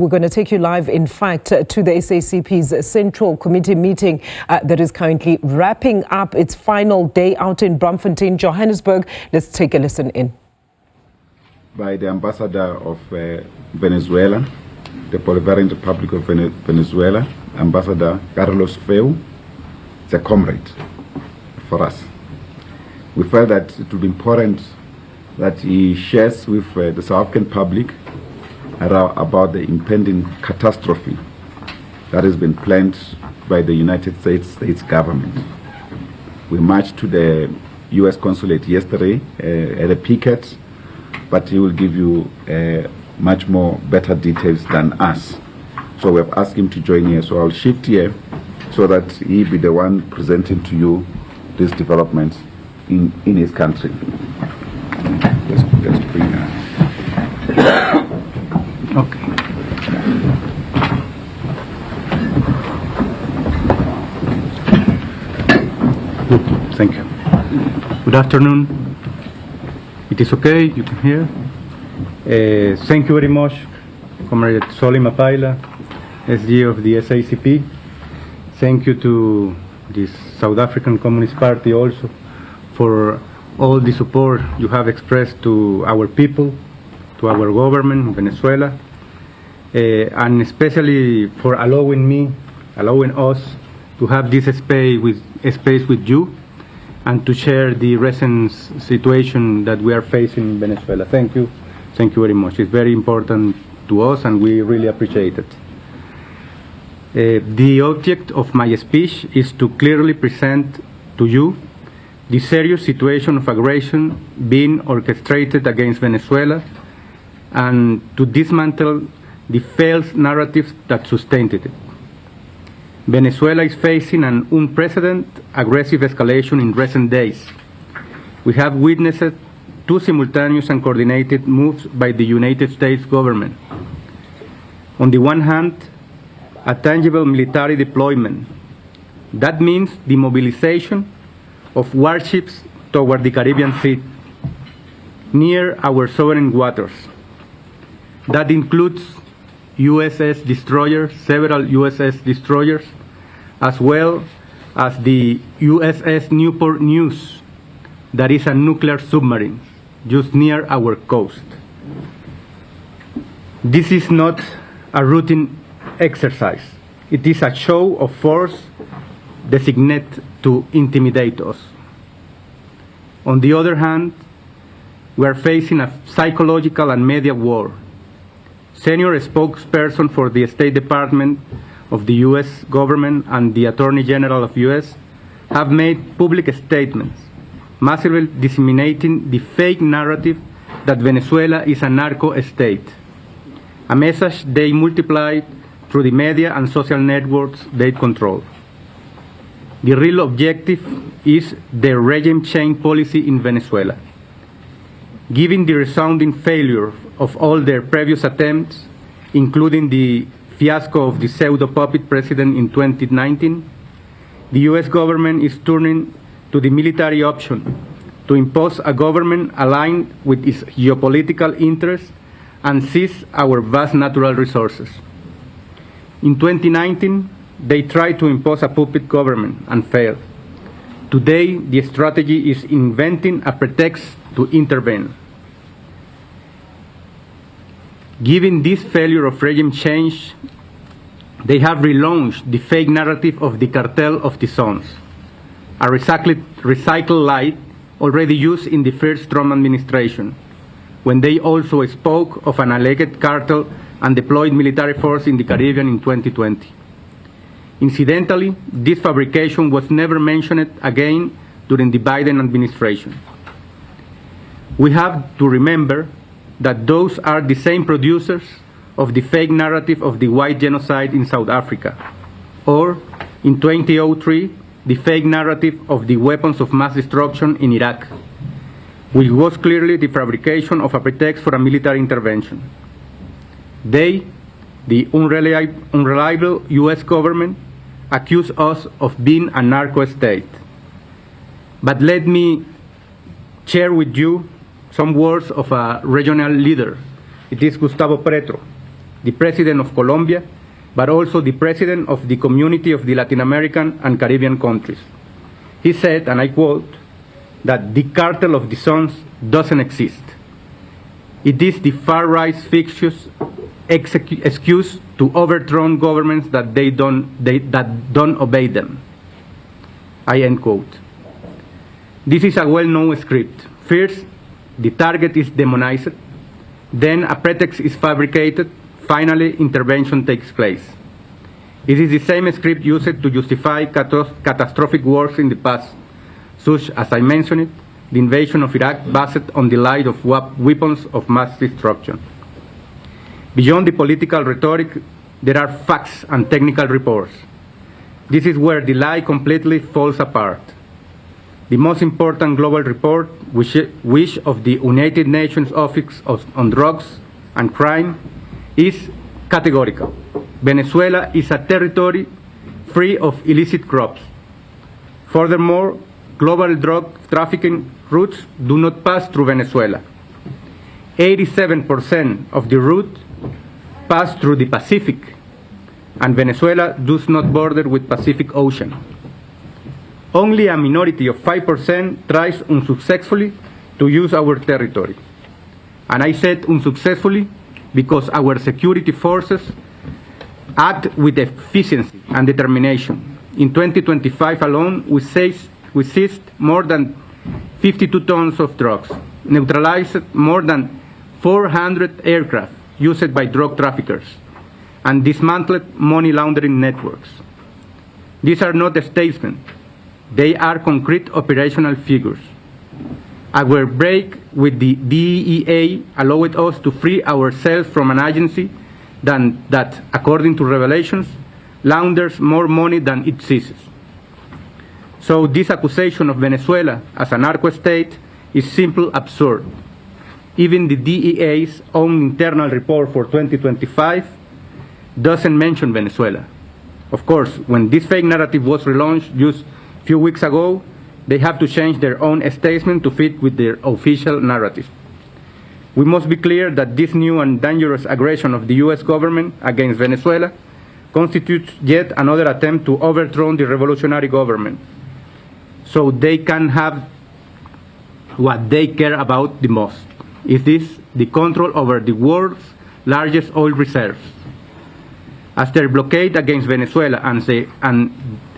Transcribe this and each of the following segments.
We're going to take you live, in fact, to the SACP's Central Committee meeting that is currently wrapping up its final day out in Braamfontein, Johannesburg. Let's take a listen in. By the Ambassador of Venezuela, the Bolivarian Republic of Venezuela, Ambassador Carlos Feu. It's a comrade for us. We felt that it would be important that he shares with the South African public about the impending catastrophe that has been planned by the United States government. We marched to the U.S. consulate yesterday at a picket, but he will give you much more better details than us. So we have asked him to join here. So I'll shift here so that he be the one presenting to you these developments in his country. Let's bring her. Okay. Good. Thank you. Good afternoon. It is okay, you can hear. Thank you very much, Comrade Solly Mapaila, SG of the SACP. Thank you to the South African Communist Party also for all the support you have expressed to our people, to our government in Venezuela, and especially for allowing us to have this space with you and to share the recent situation that we are facing in Venezuela. Thank you very much. It's very important to us and we really appreciate it. The object of my speech is to clearly present to you the serious situation of aggression being orchestrated against Venezuela and to dismantle the false narratives that sustained it. Venezuela is facing an unprecedented aggressive escalation in recent days. We have witnessed two simultaneous and coordinated moves by the United States government. On the one hand, a tangible military deployment. That means the mobilization of warships toward the Caribbean Sea, near our sovereign waters. That includes USS destroyers, several USS destroyers, as well as the USS Newport News, that is a nuclear submarine, just near our coast. This is not a routine exercise. It is a show of force designated to intimidate us. On the other hand, we are facing a psychological and media war. Senior spokesperson for the State Department of the U.S. government and the Attorney General of U.S. have made public statements, massively disseminating the fake narrative that Venezuela is a narco state, a message they multiplied through the media and social networks they control. The real objective is the regime change policy in Venezuela. Given the resounding failure of all their previous attempts, including the fiasco of the pseudo-puppet president in 2019, the U.S. government is turning to the military option to impose a government aligned with its geopolitical interests and seize our vast natural resources. In 2019, they tried to impose a puppet government and failed. Today, the strategy is inventing a pretext to intervene. Given this failure of regime change, they have relaunched the fake narrative of the cartel of the sons, a recycled lie already used in the first Trump administration, when they also spoke of an alleged cartel and deployed military force in the Caribbean in 2020. Incidentally, this fabrication was never mentioned again during the Biden administration. We have to remember that those are the same producers of the fake narrative of the white genocide in South Africa, or in 2003, the fake narrative of the weapons of mass destruction in Iraq, which was clearly the fabrication of a pretext for a military intervention. They, the unreliable U.S. government, accuse us of being a narco state. But let me share with you some words of a regional leader. It is Gustavo Petro, the President of Colombia, but also the President of the Community of the Latin American and Caribbean countries. He said, and I quote, that the cartel of the suns doesn't exist. It is the far-right's fictitious excuse to overthrow governments that don't obey them. I end quote. This is a well-known script. First, the target is demonized, then a pretext is fabricated, finally intervention takes place. It is the same script used to justify catastrophic wars in the past, such as I mentioned it, the invasion of Iraq based on the light of weapons of mass destruction. Beyond the political rhetoric, there are facts and technical reports. This is where the lie completely falls apart. The most important global report, which of the United Nations Office on Drugs and Crime, is categorical. Venezuela is a territory free of illicit crops. Furthermore, global drug trafficking routes do not pass through Venezuela. 87% of the route pass through the Pacific, and Venezuela does not border with Pacific Ocean. Only a minority of 5% tries unsuccessfully to use our territory. And I said unsuccessfully because our security forces act with efficiency and determination. In 2025 alone, we seized more than 52 tons of drugs, neutralized more than 400 aircraft used by drug traffickers, and dismantled money laundering networks. These are not statements. They are concrete operational figures. Our break with the DEA allowed us to free ourselves from an agency that, according to revelations, launders more money than it seizes. So this accusation of Venezuela as a narco-state is simply absurd. Even the DEA's own internal report for 2025 doesn't mention Venezuela. Of course, when this fake narrative was relaunched just a few weeks ago, they have to change their own statement to fit with their official narrative. We must be clear that this new and dangerous aggression of the US government against Venezuela constitutes yet another attempt to overthrow the revolutionary government so they can have what they care about the most. Is this the control over the world's largest oil reserves? As their blockade against Venezuela and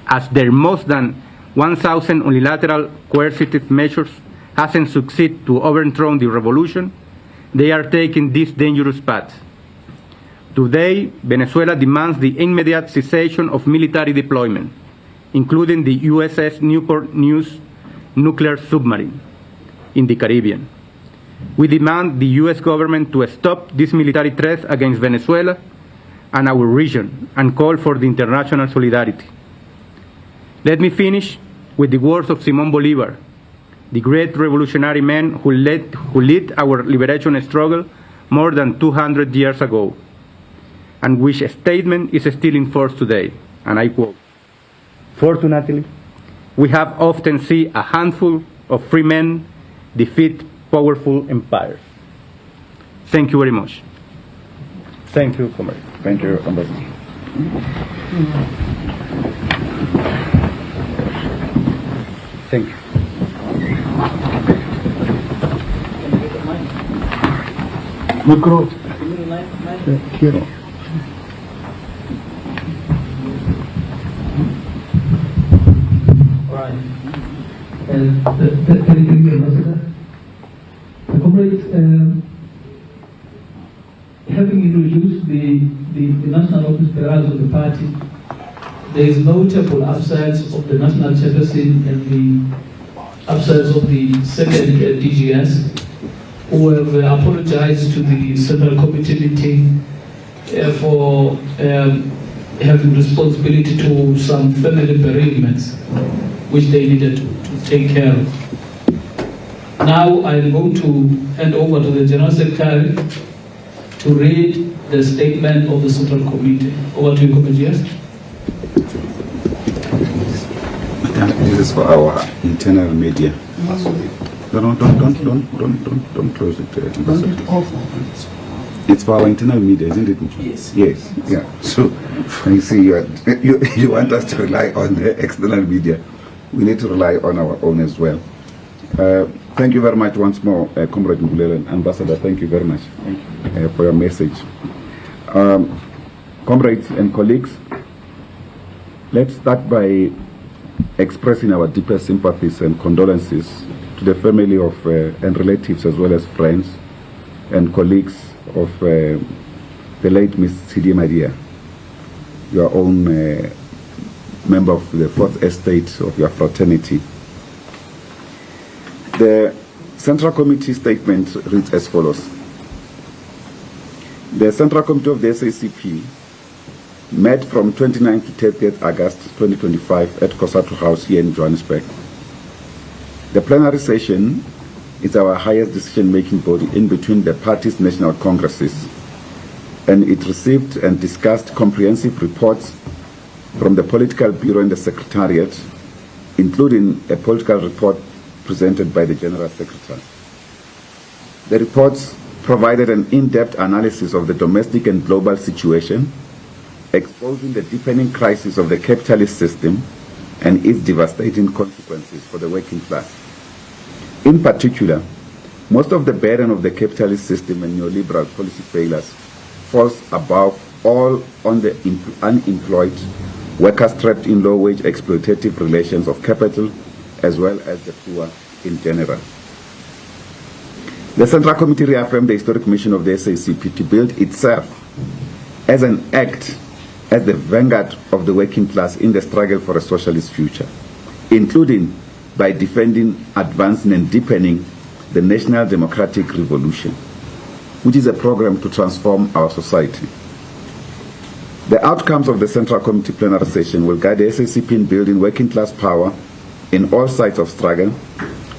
as their more than 1,000 unilateral coercive measures hasn't succeeded to overthrow the revolution, they are taking this dangerous path. Today, Venezuela demands the immediate cessation of military deployment, including the USS Newport News nuclear submarine in the Caribbean. We demand the US government to stop this military threat against Venezuela and our region and call for the international solidarity. Let me finish with the words of Simón Bolívar, the great revolutionary man who led our liberation struggle more than 200 years ago, and which statement is still in force today, and I quote, "Fortunately, we have often seen a handful of free men defeat powerful empires." Thank you very much. Thank you, Comrade. Thank you, Ambassador. Thank you. Micro. Here. Right. Thank you, Ambassador. Comrades, having introduced the national office bearers of the party, there is notable upsides of the national chairperson and the upsides of the second DGS, who have apologized to the Central Committee meeting for having responsibility to some family bereavements which they needed to take care of. Now I am going to hand over to the General Secretary to read the statement of the Central Committee. Over to you, Committee. Yes? This is for our internal media. Don't close it. It's for our internal media, isn't it? Yes. Yes. Yeah. So, you see, you want us to rely on the external media. We need to rely on our own as well. Thank you very much once more, Comrade Venezuelan Ambassador. Thank you very much for your message. Comrades and colleagues, let's start by expressing our deepest sympathies and condolences to the family of and relatives, as well as friends and colleagues of the late Miss Sidi Maria, your own member of the fourth estate of your fraternity. The Central Committee statement reads as follows. The Central Committee of the SACP met from 29th to 30th August 2025 at Kosato House here in Johannesburg. The plenary session is our highest decision-making body in between the party's national congresses, and it received and discussed comprehensive reports from the Political Bureau and the Secretariat, including a political report presented by the General Secretary. The reports provided an in-depth analysis of the domestic and global situation, exposing the deepening crisis of the capitalist system and its devastating consequences for the working class. In particular, most of the burden of the capitalist system and neoliberal policy failures falls above all on the unemployed, workers trapped in low-wage exploitative relations of capital, as well as the poor in general. The Central Committee reaffirmed the historic mission of the SACP to build itself as an act as the vanguard of the working class in the struggle for a socialist future, including by defending, advancing and deepening the National Democratic Revolution, which is a program to transform our society. The outcomes of the Central Committee plenary session will guide the SACP in building working class power in all sides of struggle,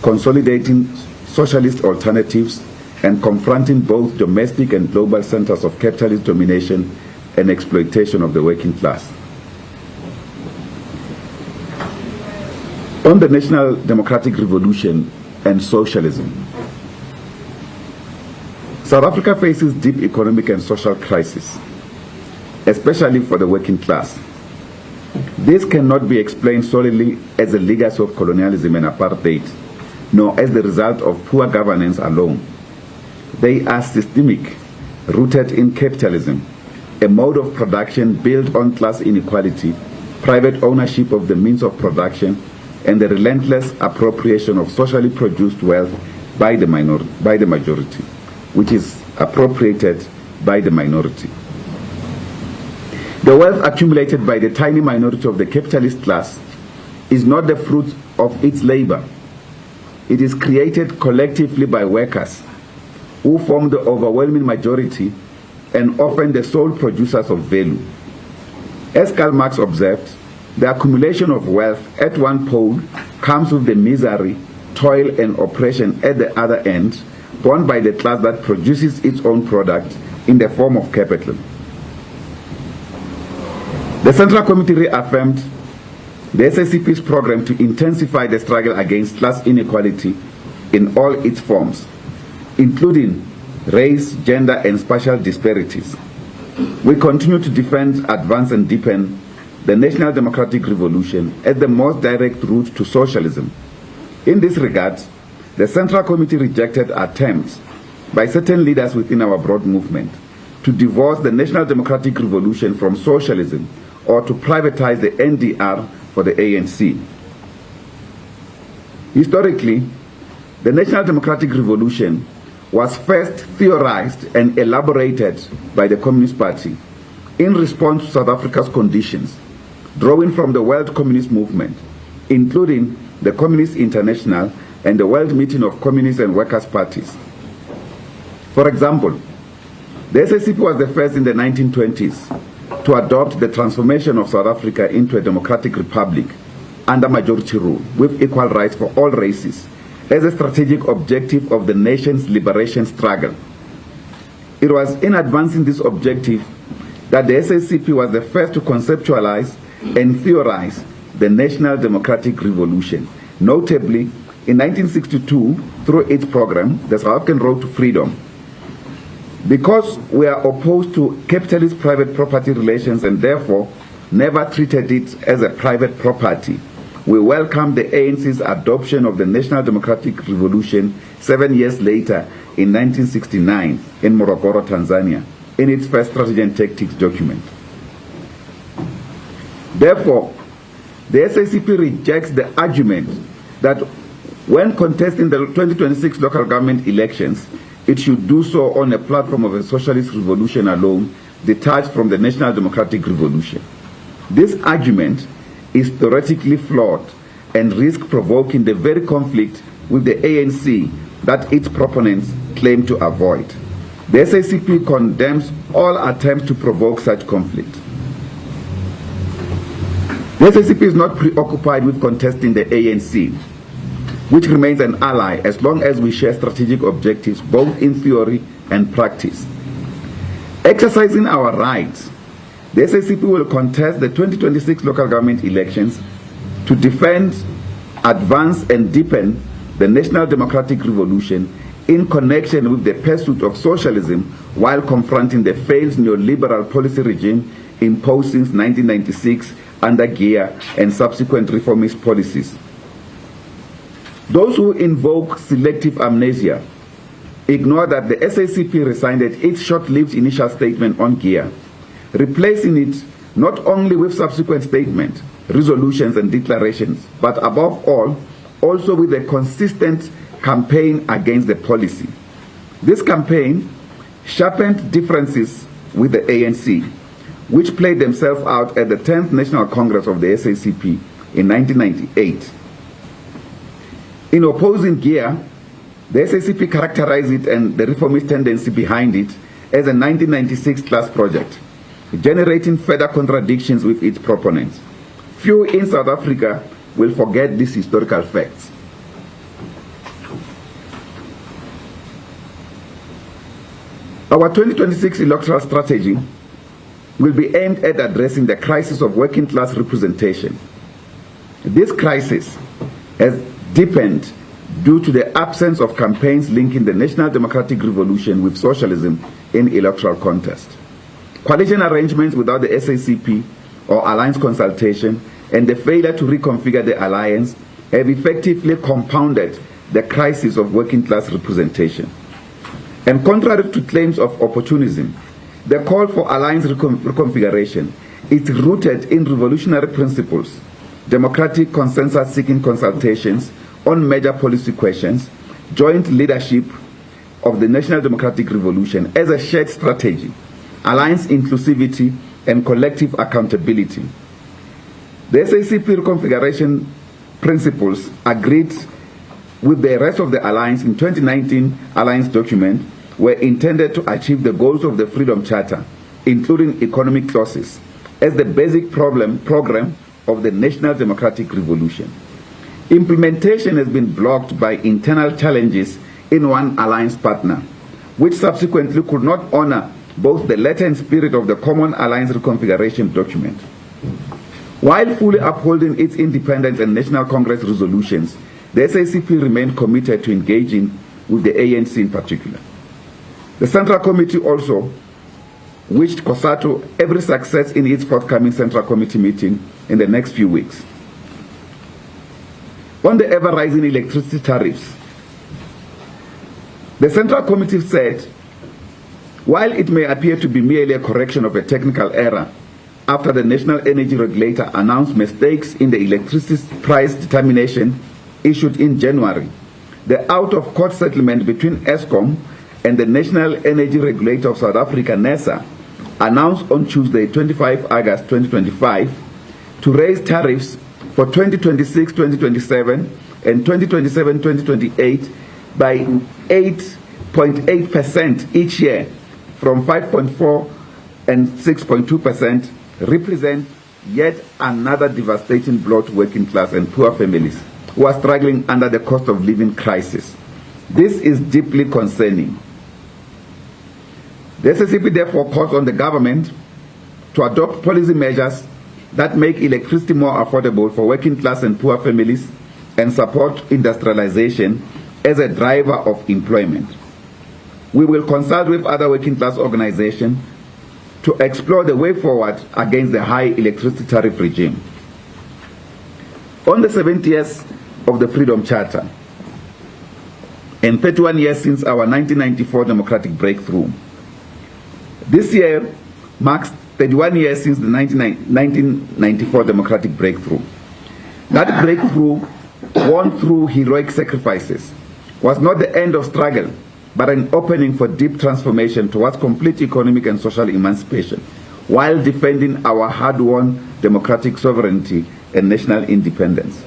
consolidating socialist alternatives, and confronting both domestic and global centers of capitalist domination and exploitation of the working class. On the National Democratic Revolution and socialism, South Africa faces deep economic and social crisis, especially for the working class. This cannot be explained solely as a legacy of colonialism and apartheid, nor as the result of poor governance alone. They are systemic, rooted in capitalism, a mode of production built on class inequality, private ownership of the means of production, and the relentless appropriation of socially produced wealth by the majority, which is appropriated by the minority. The wealth accumulated by the tiny minority of the capitalist class is not the fruit of its labor. It is created collectively by workers, who form the overwhelming majority and often the sole producers of value. As Karl Marx observed, the accumulation of wealth at one pole comes with the misery, toil and oppression at the other end, borne by the class that produces its own product in the form of capital. The Central Committee reaffirmed the SACP's program to intensify the struggle against class inequality in all its forms, including race, gender and spatial disparities. We continue to defend, advance and deepen the National Democratic Revolution as the most direct route to socialism. In this regard, the Central Committee rejected attempts by certain leaders within our broad movement to divorce the National Democratic Revolution from socialism or to privatize the NDR for the ANC. Historically, the National Democratic Revolution was first theorized and elaborated by the Communist Party in response to South Africa's conditions, drawing from the World Communist Movement, including the Communist International and the World Meeting of Communist and Workers' Parties. For example, the SACP was the first in the 1920s to adopt the transformation of South Africa into a democratic republic under majority rule with equal rights for all races as a strategic objective of the nation's liberation struggle. It was in advancing this objective that the SACP was the first to conceptualize and theorize the National Democratic Revolution, notably in 1962 through its program, the South African Road to Freedom. Because we are opposed to capitalist private property relations and therefore never treated it as a private property, we welcome the ANC's adoption of the National Democratic Revolution 7 years later in 1969 in Morogoro, Tanzania, in its first strategy and tactics document. Therefore, the SACP rejects the argument that when contesting the 2026 local government elections, it should do so on a platform of a socialist revolution alone, detached from the National Democratic Revolution. This argument is theoretically flawed and risks provoking the very conflict with the ANC that its proponents claim to avoid. The SACP condemns all attempts to provoke such conflict. The SACP is not preoccupied with contesting the ANC, which remains an ally as long as we share strategic objectives both in theory and practice. Exercising our rights, the SACP will contest the 2026 local government elections to defend, advance and deepen the National Democratic Revolution in connection with the pursuit of socialism while confronting the failed neoliberal policy regime imposed since 1996 under GEA and subsequent reformist policies. Those who invoke selective amnesia ignore that the SACP rescinded its short-lived initial statement on GEA, replacing it not only with subsequent statements, resolutions and declarations, but above all, also with a consistent campaign against the policy. This campaign sharpened differences with the ANC, which played themselves out at the 10th National Congress of the SACP in 1998. In opposing GEA, the SACP characterized it and the reformist tendency behind it as a 1996 class project, generating further contradictions with its proponents. Few in South Africa will forget these historical facts. Our 2026 electoral strategy will be aimed at addressing the crisis of working class representation. This crisis has deepened due to the absence of campaigns linking the National Democratic Revolution with socialism in electoral contest. Coalition arrangements without the SACP or alliance consultation and the failure to reconfigure the alliance have effectively compounded the crisis of working class representation. And contrary to claims of opportunism, the call for alliance reconfiguration is rooted in revolutionary principles, democratic consensus-seeking consultations on major policy questions, joint leadership of the National Democratic Revolution as a shared strategy, alliance inclusivity, and collective accountability. The SACP reconfiguration principles agreed with the rest of the alliance in 2019 alliance document were intended to achieve the goals of the Freedom Charter, including economic clauses, as the basic program of the National Democratic Revolution. Implementation has been blocked by internal challenges in one alliance partner, which subsequently could not honor both the letter and spirit of the Common Alliance Reconfiguration document. While fully upholding its independence and National Congress resolutions, the SACP remained committed to engaging with the ANC in particular. The Central Committee also wished COSATU every success in its forthcoming Central Committee meeting in the next few weeks. On the ever-rising electricity tariffs, the Central Committee said, while it may appear to be merely a correction of a technical error after the National Energy Regulator announced mistakes in the electricity price determination issued in January, the out-of-court settlement between ESCOM and the National Energy Regulator of South Africa, NERSA, announced on Tuesday, 25 August 2025, to raise tariffs for 2026-2027 and 2027-2028 by 8.8% each year, from 5.4 and 6.2%, represent yet another devastating blow to working class and poor families who are struggling under the cost of living crisis. This is deeply concerning. The SACP therefore calls on the government to adopt policy measures that make electricity more affordable for working class and poor families and support industrialization as a driver of employment. we will consult with other working class organizations to explore the way forward against the high electricity tariff regime. On the 70 years of the Freedom Charter, and 31 years since our 1994 democratic breakthrough, this year marks 31 years since the 1994 democratic breakthrough. That breakthrough, won through heroic sacrifices, was not the end of struggle, but an opening for deep transformation towards complete economic and social emancipation, while defending our hard-won democratic sovereignty and national independence.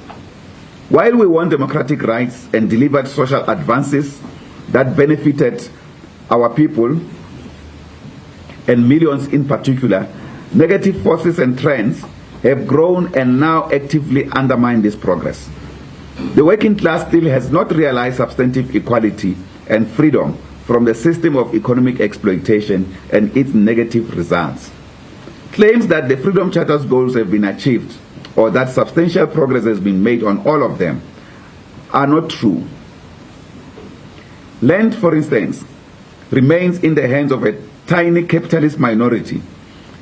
While we won democratic rights and delivered social advances that benefited our people, and millions in particular, negative forces and trends have grown and now actively undermine this progress. The working class still has not realized substantive equality and freedom from the system of economic exploitation and its negative results. Claims that the Freedom Charter's goals have been achieved or that substantial progress has been made on all of them are not true. Land, for instance, remains in the hands of a tiny capitalist minority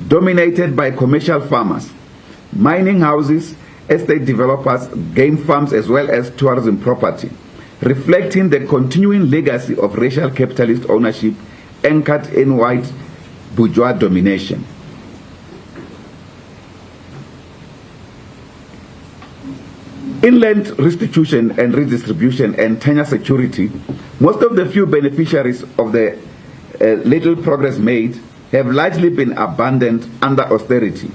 dominated by commercial farmers, mining houses, estate developers, game farms, as well as tourism property, reflecting the continuing legacy of racial capitalist ownership anchored in white bourgeois domination. In land restitution and redistribution and tenure security, most of the few beneficiaries of the little progress made have largely been abandoned under austerity,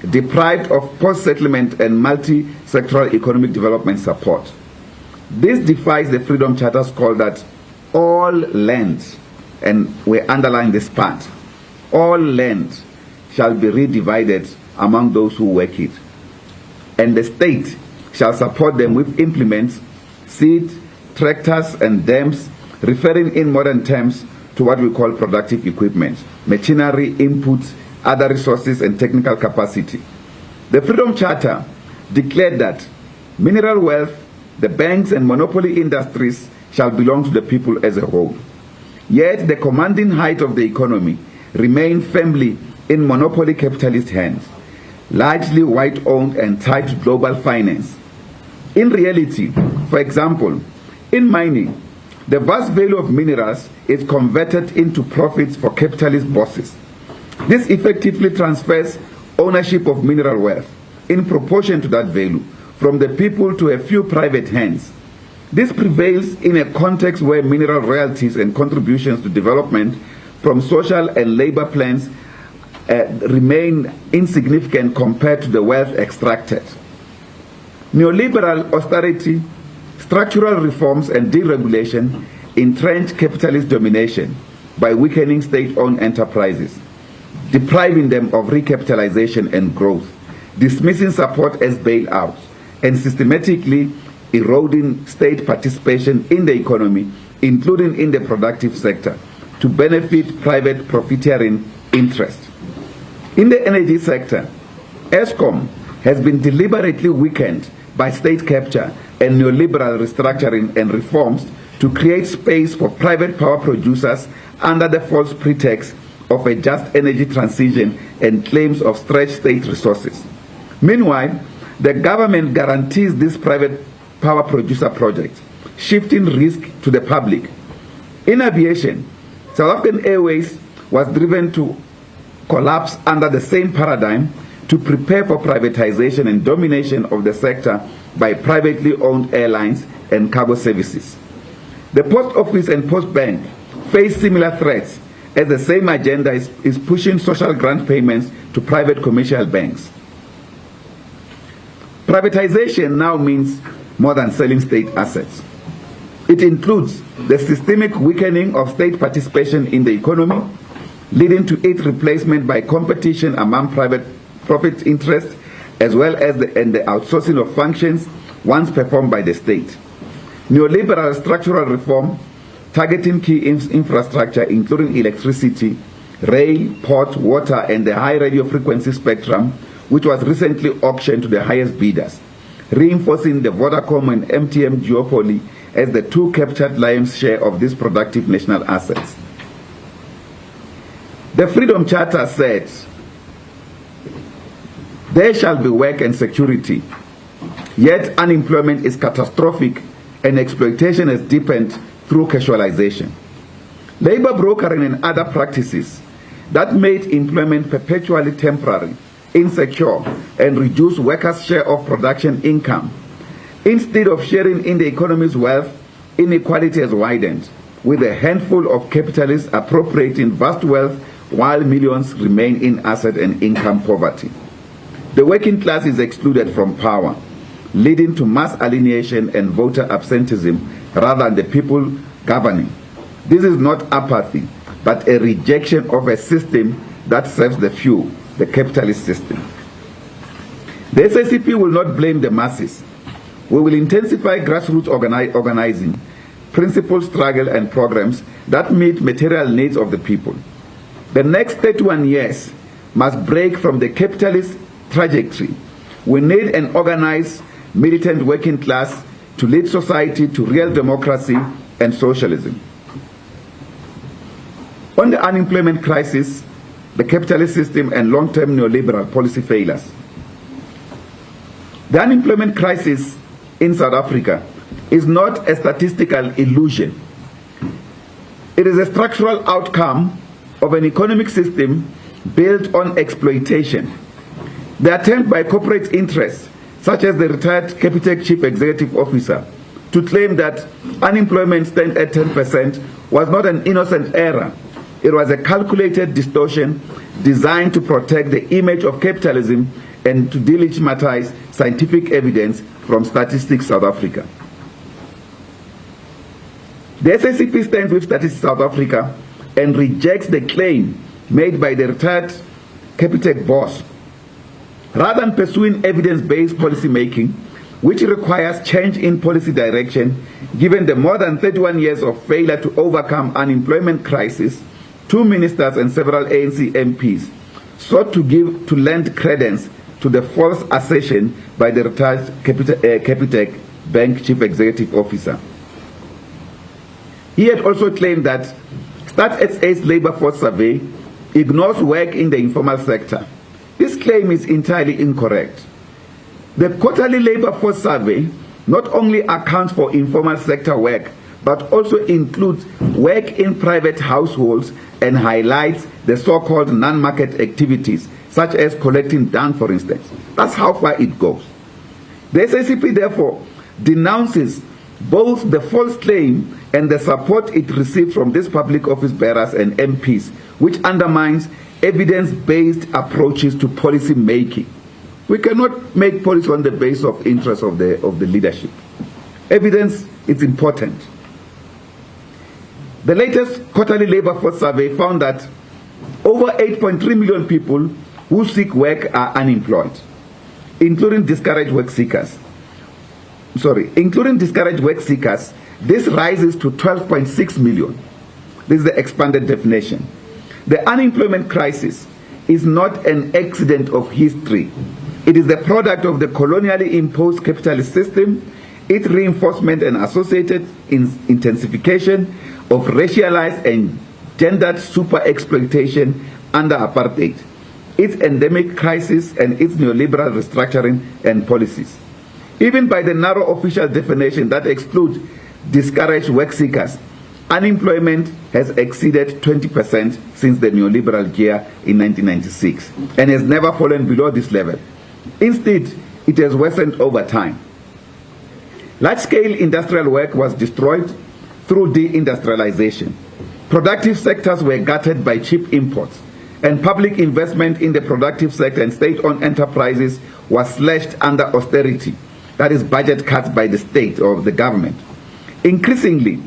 deprived of post-settlement and multi-sectoral economic development support. This defies the Freedom Charter's call that all land, and we underline this part, all land shall be redivided among those who work it, and the state shall support them with implements, seed, tractors, and dams, referring in modern terms to what we call productive equipment, machinery, inputs, other resources, and technical capacity. The Freedom Charter declared that mineral wealth, the banks, and monopoly industries shall belong to the people as a whole. Yet the commanding height of the economy remained firmly in monopoly capitalist hands, largely white-owned and tied to global finance. In reality, for example, in mining, the vast value of minerals is converted into profits for capitalist bosses. This effectively transfers ownership of mineral wealth in proportion to that value from the people to a few private hands. This prevails in a context where mineral royalties and contributions to development from social and labor plans remain insignificant compared to the wealth extracted. Neoliberal austerity, structural reforms, and deregulation entrench capitalist domination by weakening state-owned enterprises, depriving them of recapitalization and growth, dismissing support as bailouts, and systematically eroding state participation in the economy, including in the productive sector, to benefit private profiteering interests. In the energy sector, ESCOM has been deliberately weakened by state capture and neoliberal restructuring and reforms to create space for private power producers under the false pretext of a just energy transition and claims of stretched state resources. Meanwhile, the government guarantees these private power producer projects, shifting risk to the public. In aviation, South African Airways was driven to collapse under the same paradigm to prepare for privatization and domination of the sector by privately owned airlines and cargo services. The Post Office and Post Bank face similar threats as the same agenda is pushing social grant payments to private commercial banks. Privatization now means more than selling state assets. It includes the systemic weakening of state participation in the economy, leading to its replacement by competition among private profit interests, as well as the outsourcing of functions once performed by the state. Neoliberal structural reform targeting key infrastructure, including electricity, rail, port, water, and the high radio frequency spectrum, which was recently auctioned to the highest bidders, reinforcing the Vodacom and MTN duopoly as the two captured lion's share of these productive national assets. The Freedom Charter said, there shall be work and security, yet unemployment is catastrophic and exploitation has deepened through casualization. Labor brokering and other practices that made employment perpetually temporary, insecure, and reduced workers' share of production income. Instead of sharing in the economy's wealth, inequality has widened, with a handful of capitalists appropriating vast wealth while millions remain in asset and income poverty. The working class is excluded from power, leading to mass alienation and voter absenteeism rather than the people governing. This is not apathy, but a rejection of a system that serves the few, the capitalist system. The SACP will not blame the masses. We will intensify grassroots organizing, principled struggle and programs that meet material needs of the people. The next 31 years must break from the capitalist trajectory. We need an organized, militant working class to lead society to real democracy and socialism. On the unemployment crisis, the capitalist system and long-term neoliberal policy failures. The unemployment crisis in South Africa is not a statistical illusion. It is a structural outcome of an economic system built on exploitation. The attempt by corporate interests, such as the retired Capitec Chief Executive Officer, to claim that unemployment stands at 10% was not an innocent error. It was a calculated distortion designed to protect the image of capitalism and to delegitimize scientific evidence from Statistics South Africa. The SACP stands with Statistics South Africa and rejects the claim made by the retired Capitec boss. Rather than pursuing evidence-based policy making, which requires change in policy direction, given the more than 31 years of failure to overcome unemployment crisis, 2 ministers and several ANC MPs sought to lend credence to the false assertion by the retired Capitec Bank Chief Executive Officer. He had also claimed that StatSA's labor force survey ignores work in the informal sector. This claim is entirely incorrect. The quarterly labor force survey not only accounts for informal sector work, but also includes work in private households and highlights the so-called non-market activities, such as collecting dung, for instance. That's how far it goes. The SACP, therefore, denounces both the false claim and the support it received from these public office bearers and MPs, which undermines evidence-based approaches to policy making. We cannot make policy on the basis of interests of the leadership. Evidence is important. The latest quarterly labor force survey found that over 8.3 million people who seek work are unemployed, including discouraged work seekers. Including discouraged work seekers, this rises to 12.6 million. This is the expanded definition. The unemployment crisis is not an accident of history. It is the product of the colonially imposed capitalist system, its reinforcement and associated intensification of racialized and gendered super exploitation under apartheid, its endemic crisis and its neoliberal restructuring and policies. Even by the narrow official definition that excludes discouraged work seekers, unemployment has exceeded 20% since the neoliberal year in 1996 and has never fallen below this level. Instead, it has worsened over time. Large-scale industrial work was destroyed through deindustrialization. Productive sectors were gutted by cheap imports, and public investment in the productive sector and state-owned enterprises was slashed under austerity, that is, budget cuts by the state or the government. Increasingly,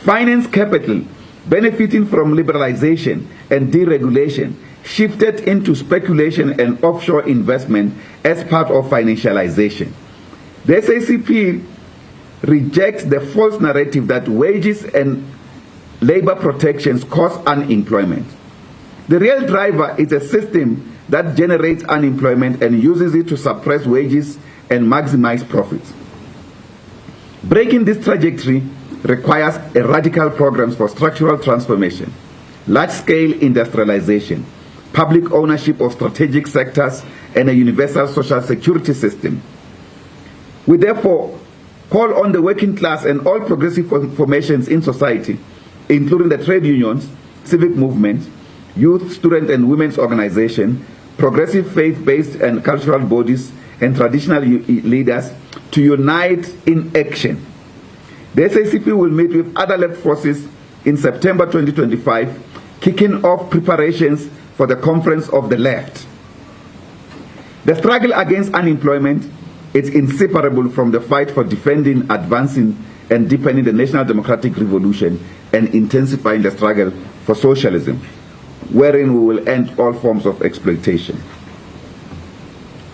finance capital benefiting from liberalization and deregulation shifted into speculation and offshore investment as part of financialization. The SACP rejects the false narrative that wages and labor protections cause unemployment. The real driver is a system that generates unemployment and uses it to suppress wages and maximize profits. Breaking this trajectory requires a radical programs for structural transformation, large-scale industrialization, public ownership of strategic sectors, and a universal social security system. We therefore call on the working class and all progressive formations in society, including the trade unions, civic movement, youth, student and women's organization, progressive faith-based and cultural bodies, and traditional leaders to unite in action. The SACP will meet with other left forces in September 2025, kicking off preparations for the Conference of the Left. The struggle against unemployment is inseparable from the fight for defending, advancing, and deepening the national democratic revolution and intensifying the struggle for socialism, wherein we will end all forms of exploitation.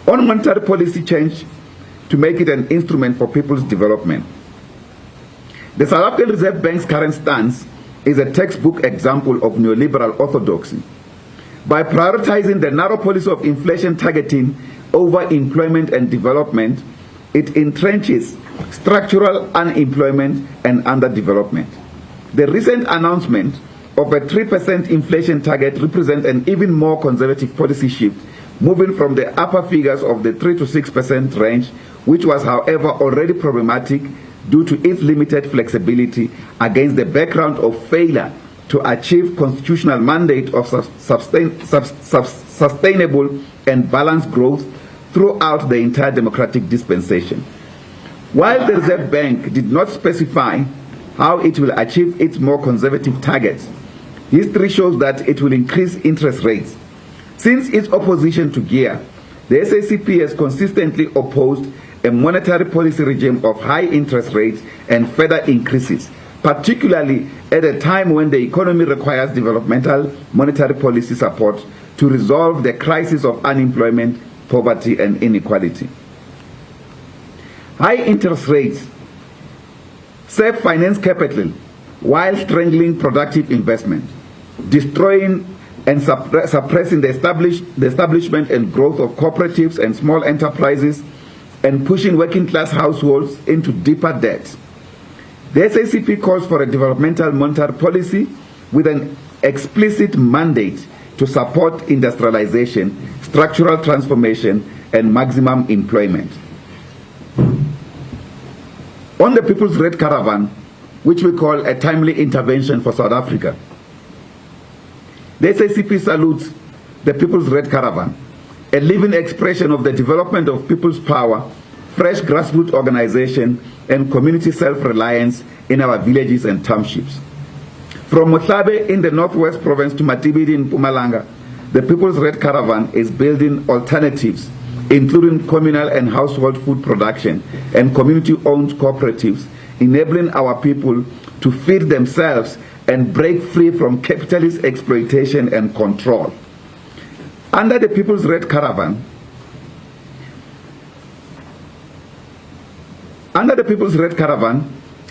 On monetary policy change to make it an instrument for people's development. The South African Reserve Bank's current stance is a textbook example of neoliberal orthodoxy. By prioritizing the narrow policy of inflation targeting over employment and development, it entrenches structural unemployment and underdevelopment. The recent announcement of a 3% inflation target represents an even more conservative policy shift, moving from the upper figures of the 3 to 6% range, which was, however, already problematic due to its limited flexibility against the background of failure to achieve constitutional mandate of sustainable and balanced growth throughout the entire democratic dispensation. While the Reserve Bank did not specify how it will achieve its more conservative targets, history shows that it will increase interest rates. Since its opposition to GEAR, the SACP has consistently opposed a monetary policy regime of high interest rates and further increases, particularly at a time when the economy requires developmental monetary policy support to resolve the crisis of unemployment, poverty, and inequality. High interest rates save finance capital while strangling productive investment, destroying and suppressing the establishment and growth of cooperatives and small enterprises, and pushing working class households into deeper debt. The SACP calls for a developmental monetary policy with an explicit mandate to support industrialization, structural transformation, and maximum employment. On the People's Red Caravan, which we call a timely intervention for South Africa, the SACP salutes the People's Red Caravan, a living expression of the development of people's power, fresh grassroots organization, and community self-reliance in our villages and townships. From Motlabe in the Northwest Province to Matibidi in Mpumalanga, the People's Red Caravan is building alternatives, including communal and household food production and community-owned cooperatives, enabling our people to feed themselves and break free from capitalist exploitation and control. Under the People's Red Caravan,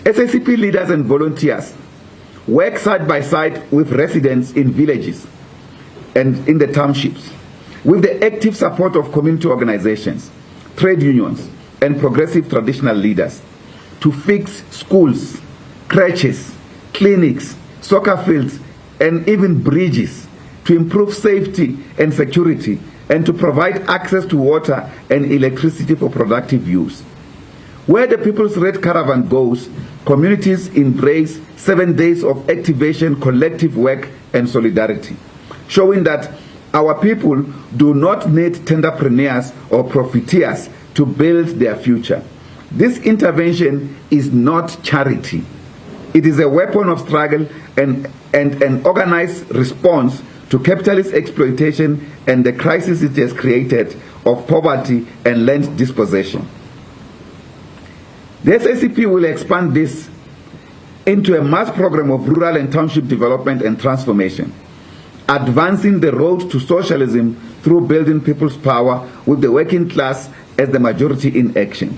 SACP leaders and volunteers work side by side with residents in villages and in the townships, with the active support of community organizations, trade unions, and progressive traditional leaders, to fix schools, crèches, clinics, soccer fields, and even bridges, to improve safety and security, and to provide access to water and electricity for productive use. Where the People's Red Caravan goes, communities embrace 7 days of activation, collective work, and solidarity, showing that our people do not need tenderpreneurs or profiteers to build their future. This intervention is not charity. It is a weapon of struggle and an organized response to capitalist exploitation and the crisis it has created of poverty and land dispossession. The SACP will expand this into a mass program of rural and township development and transformation, advancing the road to socialism through building people's power with the working class as the majority in action.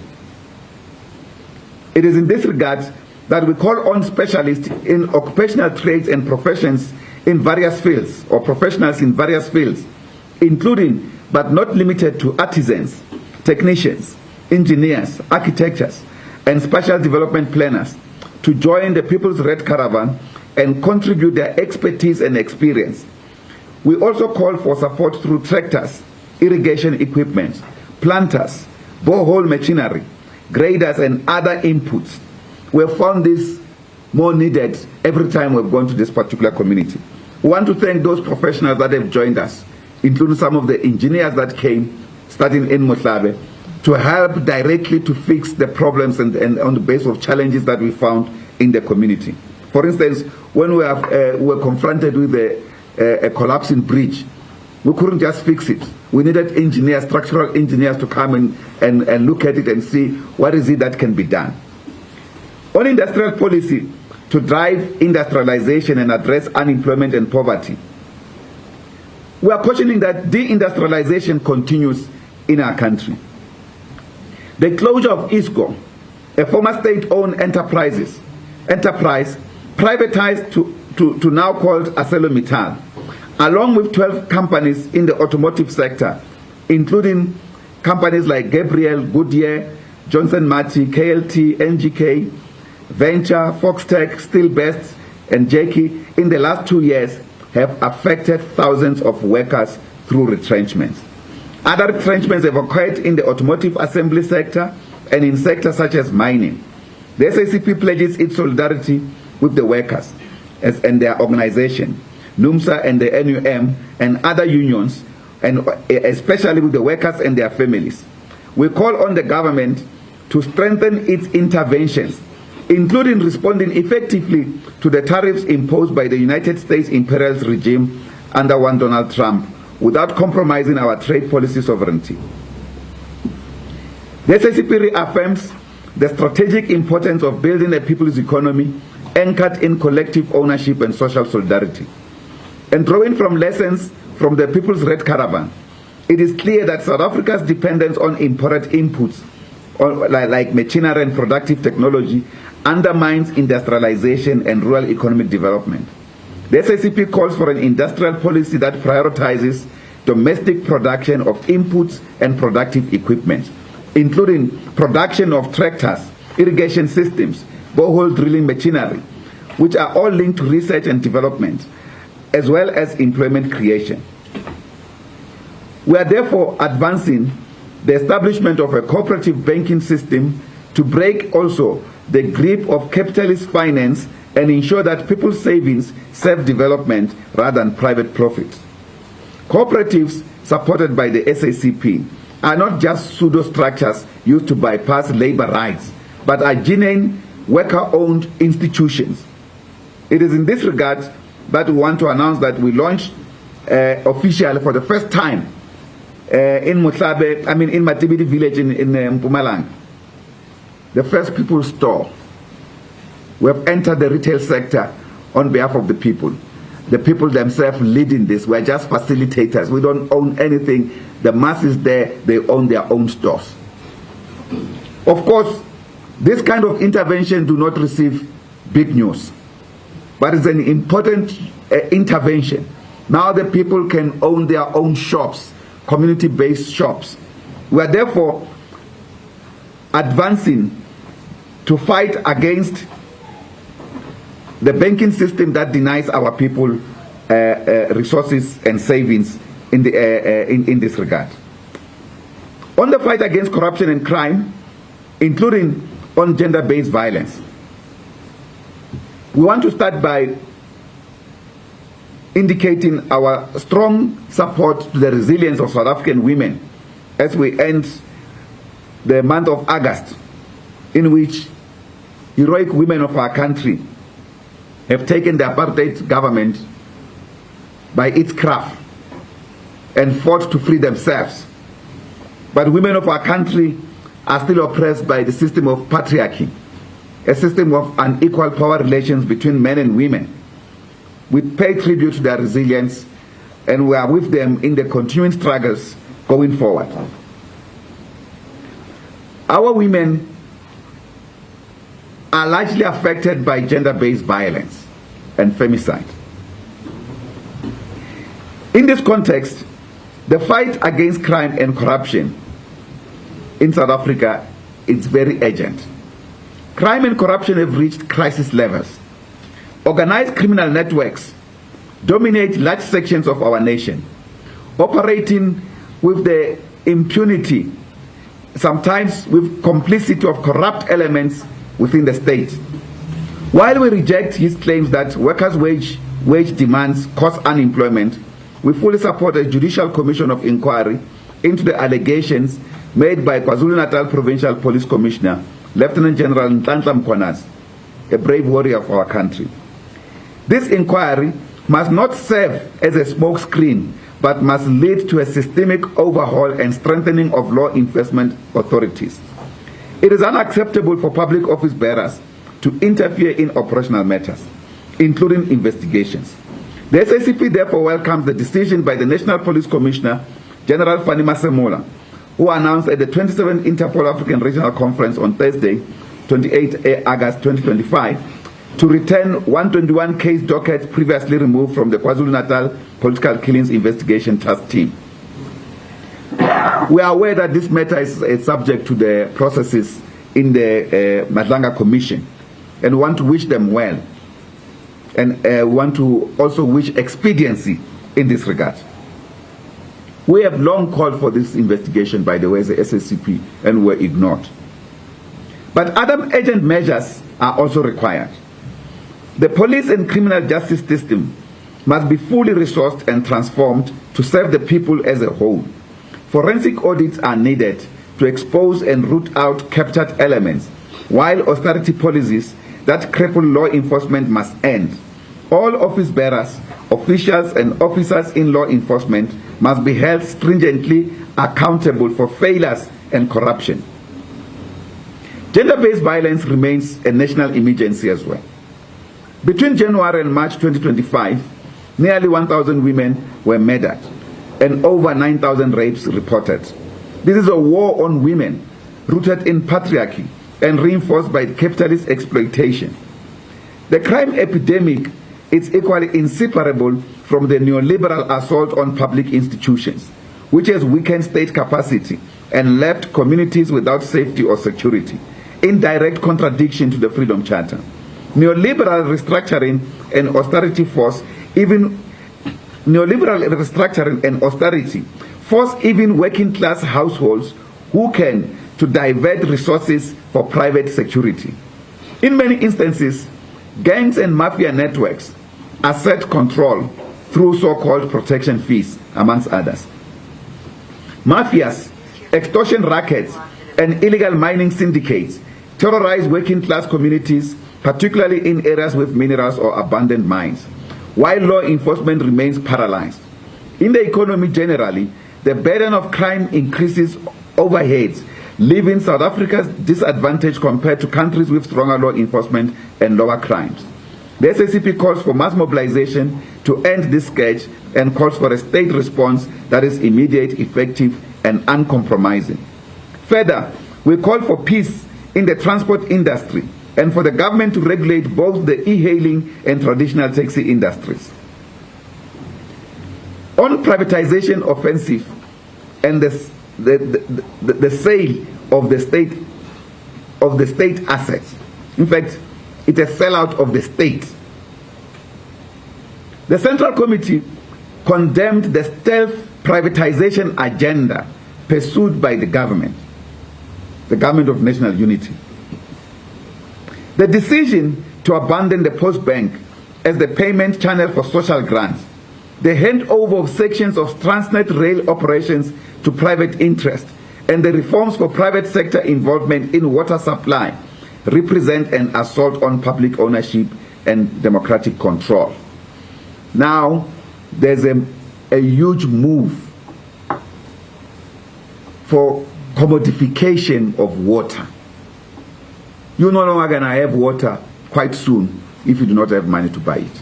It is in this regard that we call on specialists in occupational trades and professions in various fields, or professionals in various fields, including but not limited to artisans, technicians, engineers, architects, and special development planners, to join the People's Red Caravan and contribute their expertise and experience. We also call for support through tractors, irrigation equipment, planters, borehole machinery, graders, and other inputs. We have found this more needed every time we've gone to this particular community. We want to thank those professionals that have joined us, including some of the engineers that came, starting in Motlabe, to help directly to fix the problems and on the basis of challenges that we found in the community. For instance, when we were confronted with a collapsing bridge, we couldn't just fix it. We needed engineers, structural engineers, to come and look at it and see what is it that can be done. On industrial policy, to drive industrialization and address unemployment and poverty, we are cautioning that deindustrialization continues in our country. The closure of ISCO, a former state-owned enterprise, privatized to now called ArcelorMittal, along with 12 companies in the automotive sector, including companies like Gabriel, Goodyear, Johnson Matthey, KLT, NGK, Venture, Foxtech, Steelbest, and Jackie, in the last 2 years, have affected thousands of workers through retrenchments. Other retrenchments have occurred in the automotive assembly sector and in sectors such as mining. The SACP pledges its solidarity with the workers and their organization, NUMSA and the NUM and other unions, and especially with the workers and their families. We call on the government to strengthen its interventions, including responding effectively to the tariffs imposed by the United States imperialist regime under one Donald Trump, without compromising our trade policy sovereignty. The SACP reaffirms the strategic importance of building a people's economy anchored in collective ownership and social solidarity. And drawing from lessons from the People's Red Caravan, it is clear that South Africa's dependence on imported inputs, like machinery and productive technology, undermines industrialization and rural economic development. The SACP calls for an industrial policy that prioritizes domestic production of inputs and productive equipment, including production of tractors, irrigation systems, borehole drilling machinery, which are all linked to research and development, as well as employment creation. We are therefore advancing the establishment of a cooperative banking system to break also the grip of capitalist finance and ensure that people's savings serve development rather than private profits. Cooperatives supported by the SACP are not just pseudo-structures used to bypass labor rights, but are genuine worker-owned institutions. It is in this regard that we want to announce that we launched officially for the first time in Matibidi village in Mpumalanga, the first people's store. We have entered the retail sector on behalf of the people. The people themselves leading this. We're just facilitators. We don't own anything. The mass is there. They own their own stores. Of course, this kind of intervention do not receive big news, but it's an important intervention. Now the people can own their own shops, community-based shops. We are therefore advancing to fight against the banking system that denies our people resources and savings in this regard. On the fight against corruption and crime, including on gender-based violence, we want to start by indicating our strong support to the resilience of South African women as we end the month of August, in which heroic women of our country have taken the apartheid government by its craft and fought to free themselves. But women of our country are still oppressed by the system of patriarchy, a system of unequal power relations between men and women. We pay tribute to their resilience, and we are with them in the continuing struggles going forward. Our women are largely affected by gender-based violence and femicide. In this context, the fight against crime and corruption in South Africa is very urgent. Crime and corruption have reached crisis levels. Organized criminal networks dominate large sections of our nation, operating with the impunity, sometimes with complicity of corrupt elements within the state. While we reject his claims that workers' wage demands cause unemployment, we fully support a judicial commission of inquiry into the allegations made by KwaZulu-Natal Provincial Police Commissioner, Lieutenant General Nhlanhla Mkhwanazi, a brave warrior of our country. This inquiry must not serve as a smokescreen, but must lead to a systemic overhaul and strengthening of law enforcement authorities. It is unacceptable for public office bearers to interfere in operational matters, including investigations. The SACP therefore welcomes the decision by the National Police Commissioner, General Fani Masemola, who announced at the 27th Interpol African Regional Conference on Thursday, 28 August 2025, to return 121 case dockets previously removed from the KwaZulu-Natal Political Killings Investigation Task Team. We are aware that this matter is subject to the processes in the Madlanga Commission, and want to wish them well, and want to also wish expediency in this regard. We have long called for this investigation, by the way, as the SACP, and were ignored. But other urgent measures are also required. The police and criminal justice system must be fully resourced and transformed to serve the people as a whole. Forensic audits are needed to expose and root out captured elements, while austerity policies that cripple law enforcement must end. All office bearers, officials, and officers in law enforcement must be held stringently accountable for failures and corruption. Gender-based violence remains a national emergency as well. Between January and March 2025, nearly 1,000 women were murdered and over 9,000 rapes reported. This is a war on women rooted in patriarchy and reinforced by capitalist exploitation. The crime epidemic is equally inseparable from the neoliberal assault on public institutions, which has weakened state capacity and left communities without safety or security, in direct contradiction to the Freedom Charter. Neoliberal restructuring and austerity force even working class households who can to divert resources for private security. In many instances, gangs and mafia networks assert control through so-called protection fees, amongst others. Mafias, extortion rackets, and illegal mining syndicates terrorize working class communities, particularly in areas with minerals or abandoned mines, while law enforcement remains paralyzed. In the economy generally, the burden of crime increases overheads, leaving South Africa's disadvantage compared to countries with stronger law enforcement and lower crimes. The SACP calls for mass mobilization to end this scourge and calls for a state response that is immediate, effective, and uncompromising. Further, we call for peace in the transport industry and for the government to regulate both the e-hailing and traditional taxi industries. On privatization offensive and the sale of the state assets. In fact, it's a sellout of the state. The Central Committee condemned the stealth privatization agenda pursued by the government of national unity. The decision to abandon the Post Bank as the payment channel for social grants, the handover of sections of Transnet rail operations to private interest, and the reforms for private sector involvement in water supply represent an assault on public ownership and democratic control. Now, there's a huge move for commodification of water. You're no longer going to have water quite soon if you do not have money to buy it.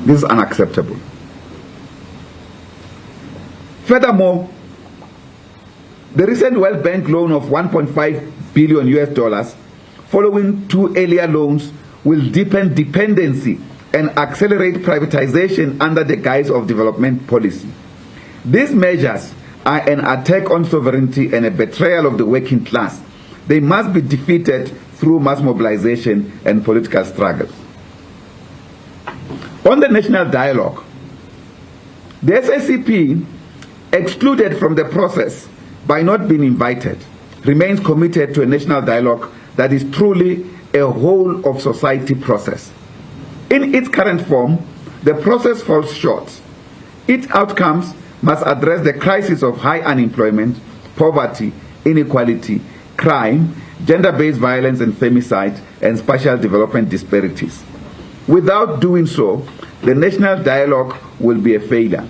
This is unacceptable. Furthermore, the recent World Bank loan of $1.5 billion following two earlier loans will deepen dependency and accelerate privatization under the guise of development policy. These measures are an attack on sovereignty and a betrayal of the working class. They must be defeated through mass mobilization and political struggles. On the national dialogue, the SACP, excluded from the process by not being invited, remains committed to a national dialogue that is truly a whole of society process. In its current form, the process falls short. Its outcomes must address the crisis of high unemployment, poverty, inequality, crime, gender-based violence and femicide, and spatial development disparities. Without doing so, the national dialogue will be a failure.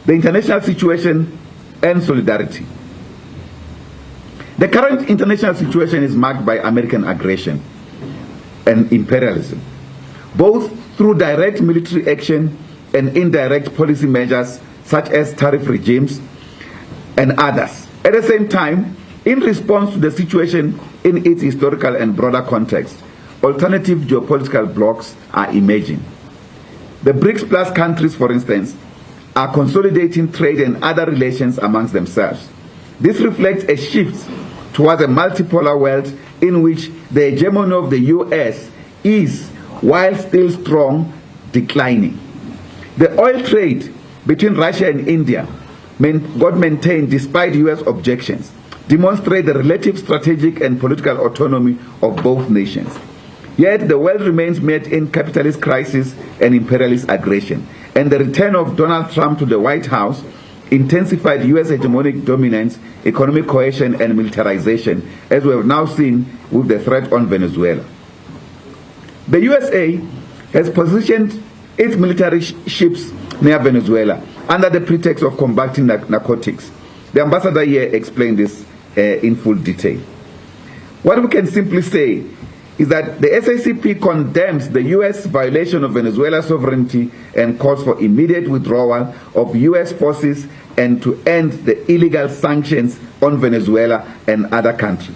The international situation and solidarity. The current international situation is marked by American aggression and imperialism, both through direct military action and indirect policy measures such as tariff regimes and others. At the same time, in response to the situation in its historical and broader context, alternative geopolitical blocs are emerging. The BRICS Plus countries, for instance, are consolidating trade and other relations amongst themselves. This reflects a shift towards a multipolar world in which the hegemony of the US is, while still strong, declining. The oil trade between Russia and India got maintained despite US objections, demonstrate the relative strategic and political autonomy of both nations. Yet the world remains met in capitalist crisis and imperialist aggression, and the return of Donald Trump to the White House intensified US hegemonic dominance, economic coercion, and militarization, as we have now seen with the threat on Venezuela. The USA has positioned its military ships near Venezuela under the pretext of combating narcotics. The ambassador here explained this in full detail. What we can simply say is that the SACP condemns the US violation of Venezuela's sovereignty and calls for immediate withdrawal of US forces and to end the illegal sanctions on Venezuela and other countries.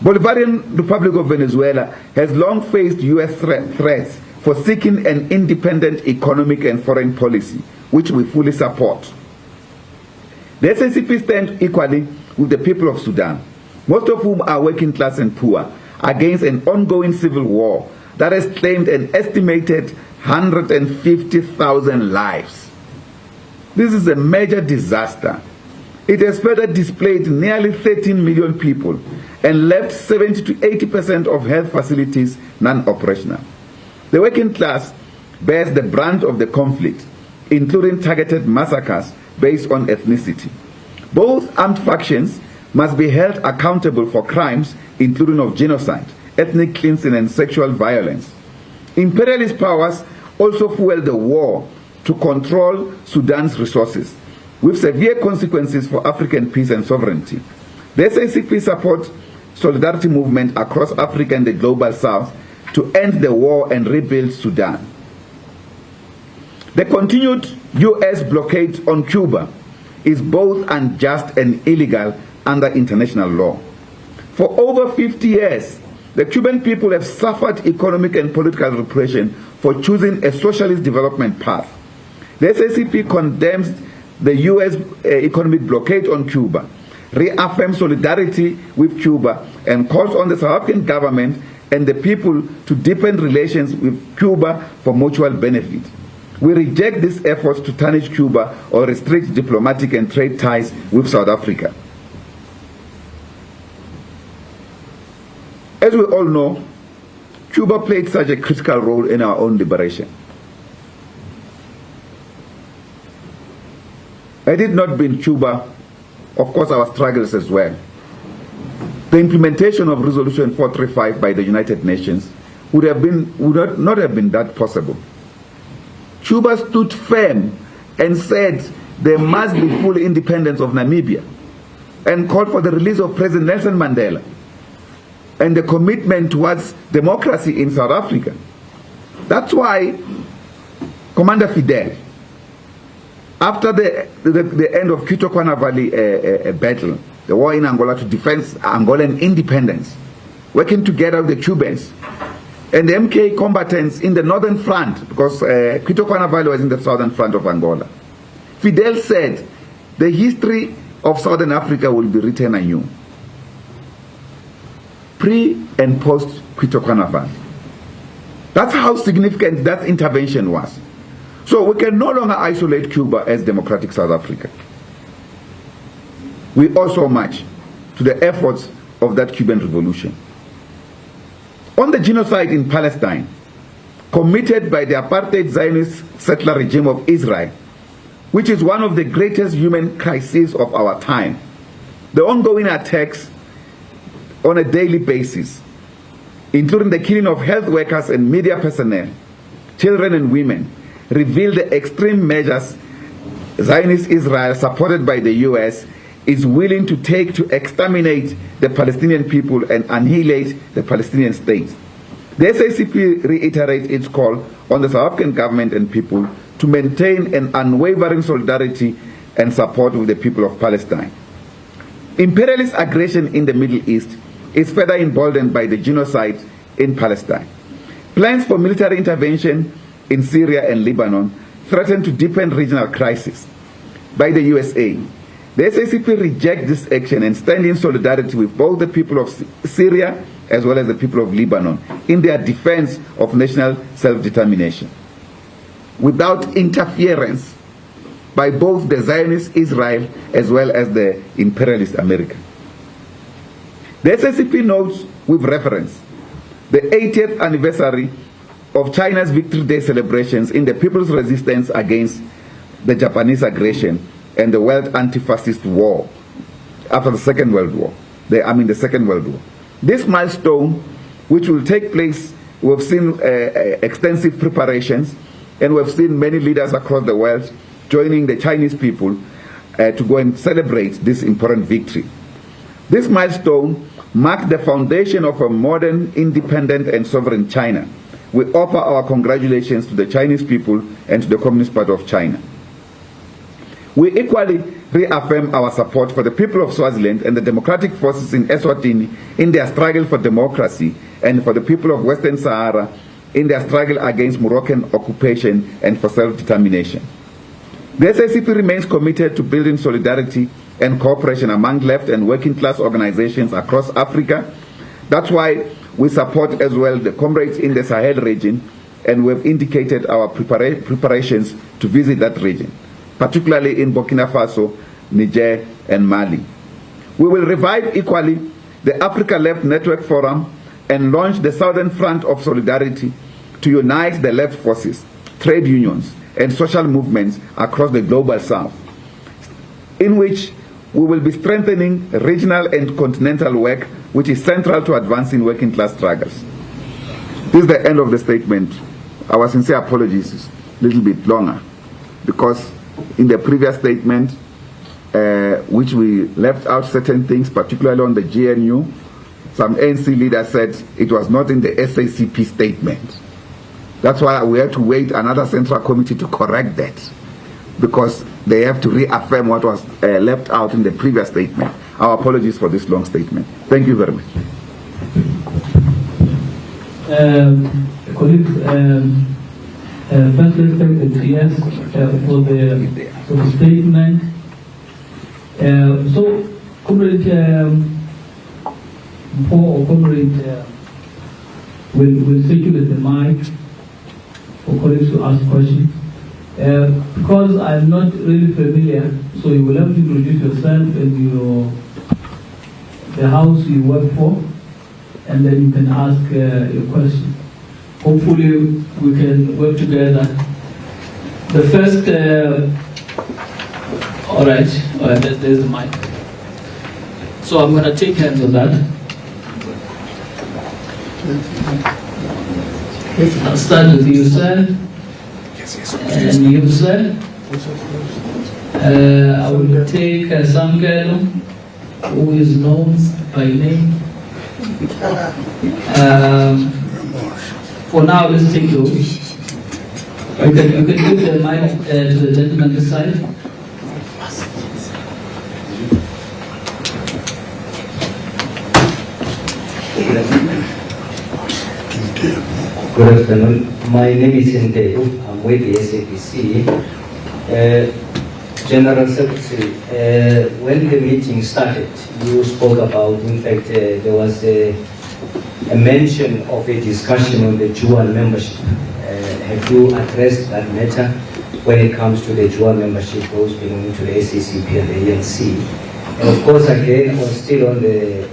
Bolivarian Republic of Venezuela has long faced US threats for seeking an independent economic and foreign policy, which we fully support. The SACP stands equally with the people of Sudan, most of whom are working class and poor, against an ongoing civil war that has claimed an estimated 150,000 lives. This is a major disaster. It has further displaced nearly 13 million people and left 70 to 80% of health facilities non-operational. The working class bears the brunt of the conflict, including targeted massacres based on ethnicity. Both armed factions must be held accountable for crimes including of genocide, ethnic cleansing, and sexual violence. Imperialist powers also fuel the war to control Sudan's resources, with severe consequences for African peace and sovereignty. The SACP supports solidarity movement across Africa and the global south to end the war and rebuild Sudan. The continued US blockade on Cuba is both unjust and illegal under international law. For over 50 years, the Cuban people have suffered economic and political repression for choosing a socialist development path. The SACP condemns the US economic blockade on Cuba, reaffirms solidarity with Cuba, and calls on the South African government and the people to deepen relations with Cuba for mutual benefit. We reject these efforts to tarnish Cuba or restrict diplomatic and trade ties with South Africa. As we all know, Cuba played such a critical role in our own liberation. Had it not been Cuba, of course our struggles as well, the implementation of Resolution 435 by the United Nations would not have been that possible. Cuba stood firm and said there must be full independence of Namibia and called for the release of President Nelson Mandela and the commitment towards democracy in South Africa. That's why Commander Fidel, after the end of Quito-Kwana Valley battle, the war in Angola to defend Angolan independence, working together with the Cubans and the MK combatants in the northern front, because Quito-Kwana Valley was in the southern front of Angola. Fidel said, the history of Southern Africa will be written anew. Pre and post Quito-Kwana Valley. That's how significant that intervention was. So we can no longer isolate Cuba as democratic South Africa. We owe so much to the efforts of that Cuban revolution. On the genocide in Palestine, committed by the apartheid Zionist settler regime of Israel, which is one of the greatest human crises of our time, the ongoing attacks on a daily basis, including the killing of health workers and media personnel, children and women, reveal the extreme measures Zionist Israel, supported by the US, is willing to take to exterminate the Palestinian people and annihilate the Palestinian state. The SACP reiterates its call on the South African government and people to maintain an unwavering solidarity and support with the people of Palestine. Imperialist aggression in the Middle East is further emboldened by the genocide in Palestine. Plans for military intervention in Syria and Lebanon threaten to deepen regional crisis. By the USA, the SACP rejects this action and stands in solidarity with both the people of Syria as well as the people of Lebanon in their defense of national self-determination, without interference by both the Zionist Israel as well as the imperialist America. The SACP notes with reference the 80th anniversary of China's Victory Day celebrations in the people's resistance against the Japanese aggression and the World Anti-Fascist War after the Second World War. The Second World War. This milestone, which will take place, we've seen extensive preparations, and we've seen many leaders across the world joining the Chinese people to go and celebrate this important victory. This milestone marked the foundation of a modern, independent, and sovereign China. We offer our congratulations to the Chinese people and to the Communist Party of China. We equally reaffirm our support for the people of Swaziland and the democratic forces in Eswatini in their struggle for democracy, and for the people of Western Sahara in their struggle against Moroccan occupation and for self-determination. The SACP remains committed to building solidarity and cooperation among left and working class organizations across Africa. That's why we support as well the comrades in the Sahel region, and we've indicated our preparations to visit that region, particularly in Burkina Faso, Niger, and Mali. We will revive equally the Africa Left Network Forum and launch the Southern Front of Solidarity to unite the left forces, trade unions, and social movements across the global South, in which we will be strengthening regional and continental work, which is central to advancing working class struggles. This is the end of the statement. Our sincere apologies is a little bit longer, because in the previous statement, which we left out certain things, particularly on the GNU, some ANC leaders said it was not in the SACP statement. That's why we had to wait another central committee to correct that, because they have to reaffirm what was left out in the previous statement. Our apologies for this long statement. Thank you very much. Colleagues, first let's thank the TS for the statement. So, Comrade Paul or Comrade will circulate the mic for colleagues to ask questions. Because I'm not really familiar, so you will have to introduce yourself and the house you work for, and then you can ask your question. Hopefully we can work together. The first, all right, there's the mic. So I'm going to take hands on that. I'll start with you, sir. And you, sir. I will take Sangelo, who is known by name. For now, let's take you. You can give the mic to the gentleman this side. Good afternoon. My name is Nteru. I'm with the SABC. General Secretary, when the meeting started, you spoke about, in fact, there was a mention of a discussion on the dual membership. Have you addressed that matter when it comes to the dual membership, those belonging to the SACP and the ANC? And of course, again, still on the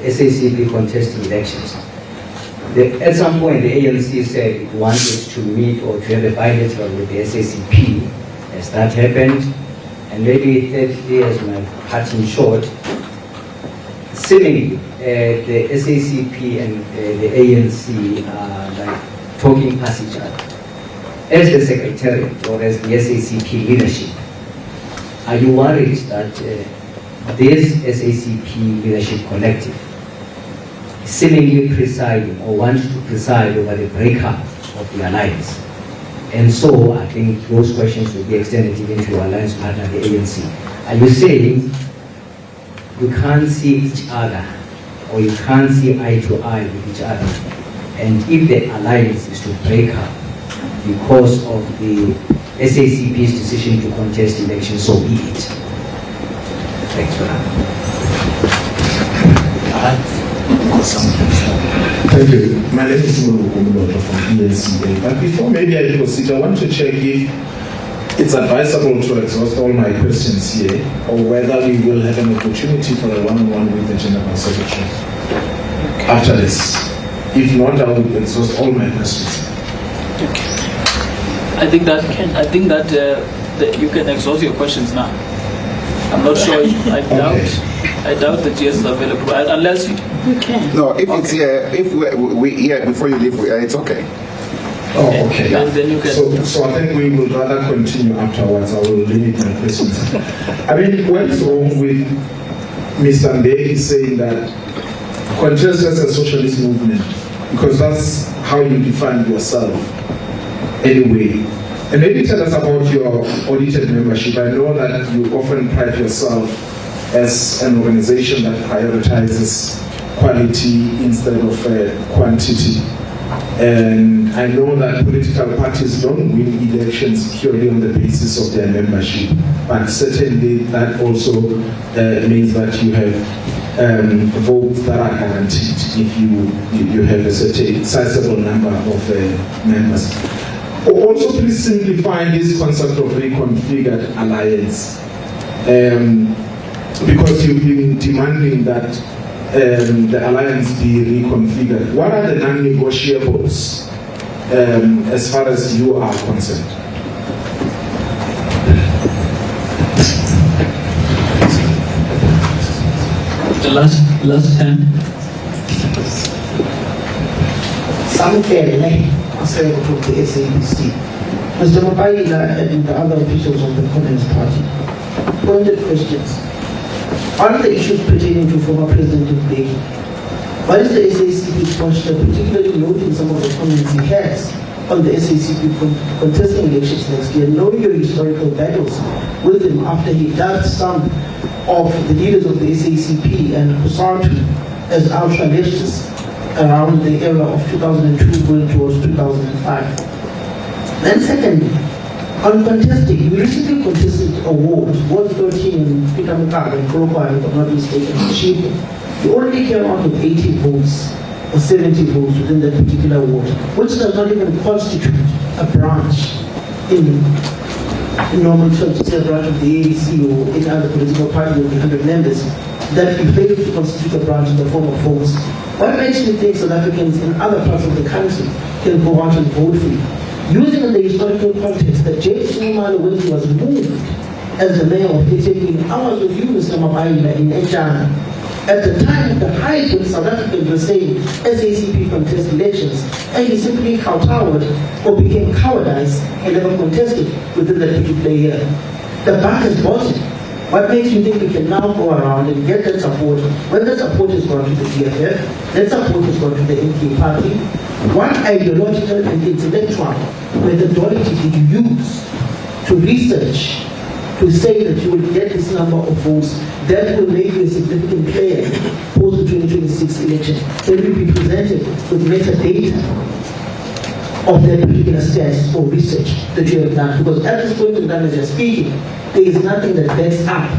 SACP contesting elections. At some point, the ANC said it wanted to meet or to have a bilateral with the SACP. Has that happened? And maybe 30 years, my parting short. Seemingly, the SACP and the ANC are like talking past each other. As the Secretariat or as the SACP leadership, are you worried that this SACP leadership collective is seemingly presiding or wants to preside over the breakup of the alliance? And so I think those questions will be extended even to your alliance partner, the ANC. Are you saying you can't see each other or you can't see eye to eye with each other? And if the alliance is to break up because of the SACP's decision to contest elections, so be it. Thanks for that. Thank you. My name is Mulu from ENCA. But before maybe I proceed, I want to check if it's advisable to exhaust all my questions here, or whether we will have an opportunity for a one-on-one with the General Secretary after this. If not, I will exhaust all my questions. Okay. I think that you can exhaust your questions now. I'm not sure. I doubt that GS is available unless you can. No, if it's here, if we here before you leave, it's okay. Oh, okay. Then you can. So I think we will rather continue afterwards. I will limit my questions. I mean, what's wrong with Mr. Mbeki saying that contest as a socialist movement? Because that's how you define yourself anyway. And maybe tell us about your audited membership. I know that you often pride yourself as an organization that prioritizes quality instead of quantity. And I know that political parties don't win elections purely on the basis of their membership, but certainly that also means that you have votes that are guaranteed if you have a certain sizable number of members. Also, please simplify this concept of reconfigured alliance, because you've been demanding that the alliance be reconfigured. What are the non-negotiables as far as you are concerned? The last hand. Some Ambassador from the SABC. Mr. Mapaila and the other officials of the Communist Party pointed questions on the issues pertaining to former President Mbeki. What is the SACP's posture, particularly noting some of the comments he has on the SACP contesting elections next year, knowing your historical battles with him after he dubbed some of the leaders of the SACP and Kusantu as ultra-leftists around the era of 2002 going towards 2005. Then secondly, on contesting, you recently contested awards, World 13 in Peter Mukaba and Kurokwa, if I'm not mistaken, you already came out with 80 votes or 70 votes within that particular award, which does not even constitute a branch in normal terms, to say a branch of the ANC or any other political party with 100 members, that you failed to constitute a branch in the form of votes. What makes you think South Africans in other parts of the country can go out and vote for you? Using in the historical context that James Newman, when he was moved as the mayor of HAP, I was with you, Mr. Mapaila, in Echana. At the time of the height when South Africans were saying SACP contest elections, and he simply kowtowed or became cowardized and never contested within that particular year. The bar has bought it. What makes you think we can now go around and get that support when that support is gone to the DFF, that support is gone to the MK party? What ideological and intellectual methodology did you use to research, to say that you will get this number of votes that will make you a significant player post the 2026 election? Then will be presented with metadata of that particular stats or research that you have done. Because at this point in time as you're speaking, there is nothing that backs up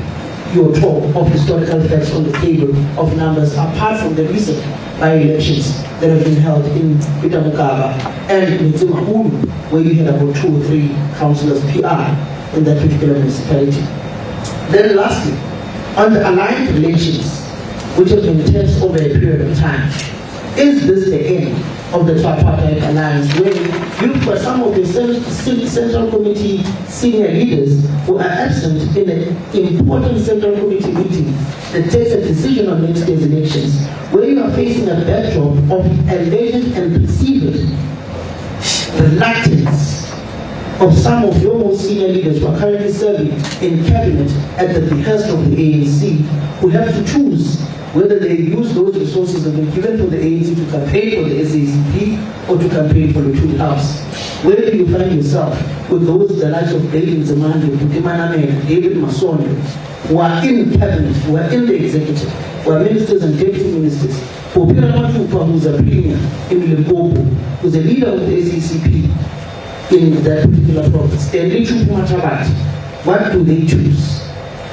your talk of historical facts on the table of numbers, apart from the recent by-elections that have been held in Pitamukaba and in Zimahulu, where you had about 2 or 3 councillors PR in that particular municipality. Then lastly, on the allied relations, which have been tense over a period of time, is this the end of the tripartite alliance, where you've got some of the Central Committee senior leaders who are absent in an important Central Committee meeting that takes a decision on next year's elections, where you are facing a backdrop of alleged and perceived reluctance of some of your most senior leaders who are currently serving in cabinet at the behest of the ANC, who have to choose whether they use those resources that have been given for the ANC to campaign for the SACP or to campaign for the Truth House. Where do you find yourself with those, the likes of David Zamando, David Masondo, who are in cabinet, who are in the executive, who are ministers and deputy ministers, Popira Matupa, who's a premier in Limpopo, who's a leader of the SACP in that particular province, and Lichu Matabat, what do they choose?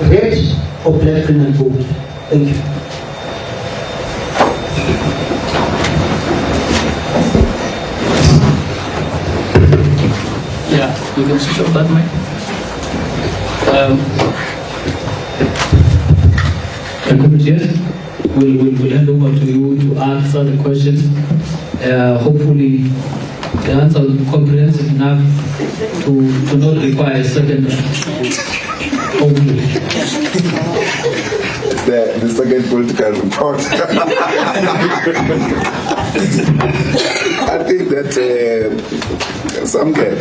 Red or black, green and gold? Thank you. Yeah, you can switch off that mic. We'll hand over to you to answer the questions. Hopefully, the answer will be comprehensive enough to not require a second round. Hopefully. The second political report. I think that some guy.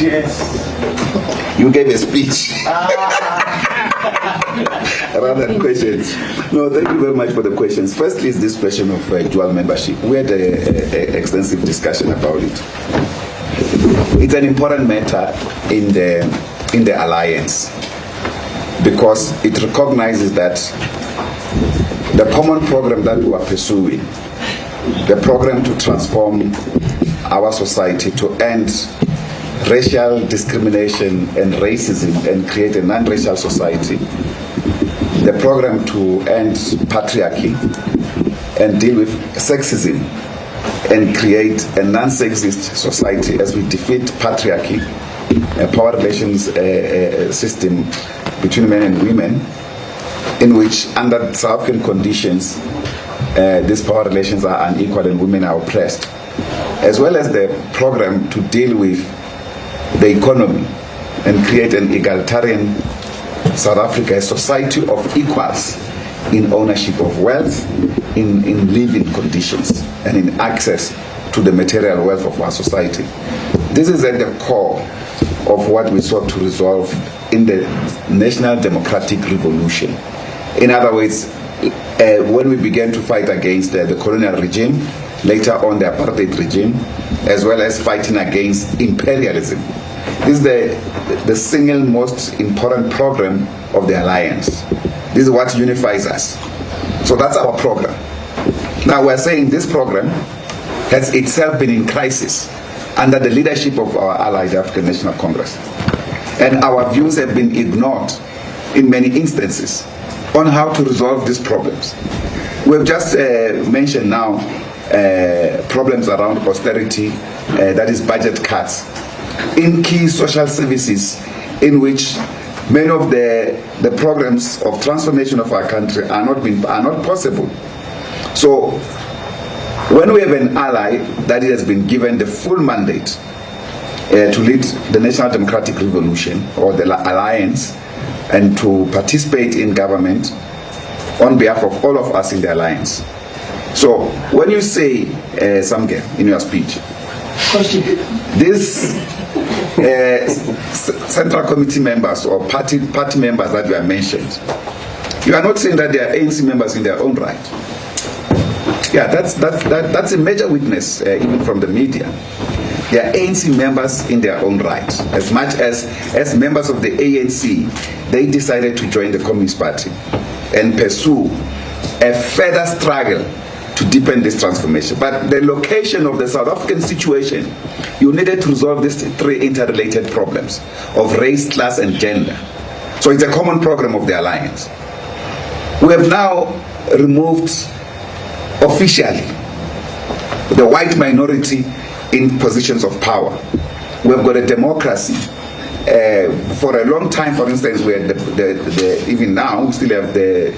Yes. You gave a speech. Rather than questions. No, thank you very much for the questions. Firstly is this question of dual membership. We had an extensive discussion about it. It's an important matter in the alliance because it recognizes that the common program that we are pursuing, the program to transform our society to end racial discrimination and racism and create a non-racial society, the program to end patriarchy and deal with sexism and create a non-sexist society as we defeat patriarchy, a power relations system between men and women, in which under South African conditions these power relations are unequal and women are oppressed, as well as the program to deal with the economy and create an egalitarian South Africa, a society of equals in ownership of wealth, in living conditions, and in access to the material wealth of our society. This is at the core of what we sought to resolve in the National Democratic Revolution. In other words, when we began to fight against the colonial regime, later on the apartheid regime, as well as fighting against imperialism. This is the single most important program of the alliance. This is what unifies us. So that's our program. Now we're saying this program has itself been in crisis under the leadership of our ally, the African National Congress. And our views have been ignored in many instances on how to resolve these problems. We've just mentioned now problems around austerity, that is budget cuts, in key social services in which many of the programs of transformation of our country are not possible. So when we have an ally that has been given the full mandate to lead the National Democratic Revolution or the alliance and to participate in government on behalf of all of us in the alliance. So when you say, Samge, in your speech, these Central Committee members or party members that were mentioned, you are not saying that they are ANC members in their own right. Yeah, that's a major witness, even from the media. They are ANC members in their own right. As much as members of the ANC, they decided to join the Communist Party and pursue a further struggle to deepen this transformation. But the location of the South African situation, you needed to resolve these three interrelated problems of race, class, and gender. So it's a common program of the alliance. We have now removed officially the white minority in positions of power. We have got a democracy. For a long time, for instance, we had even now, we still have the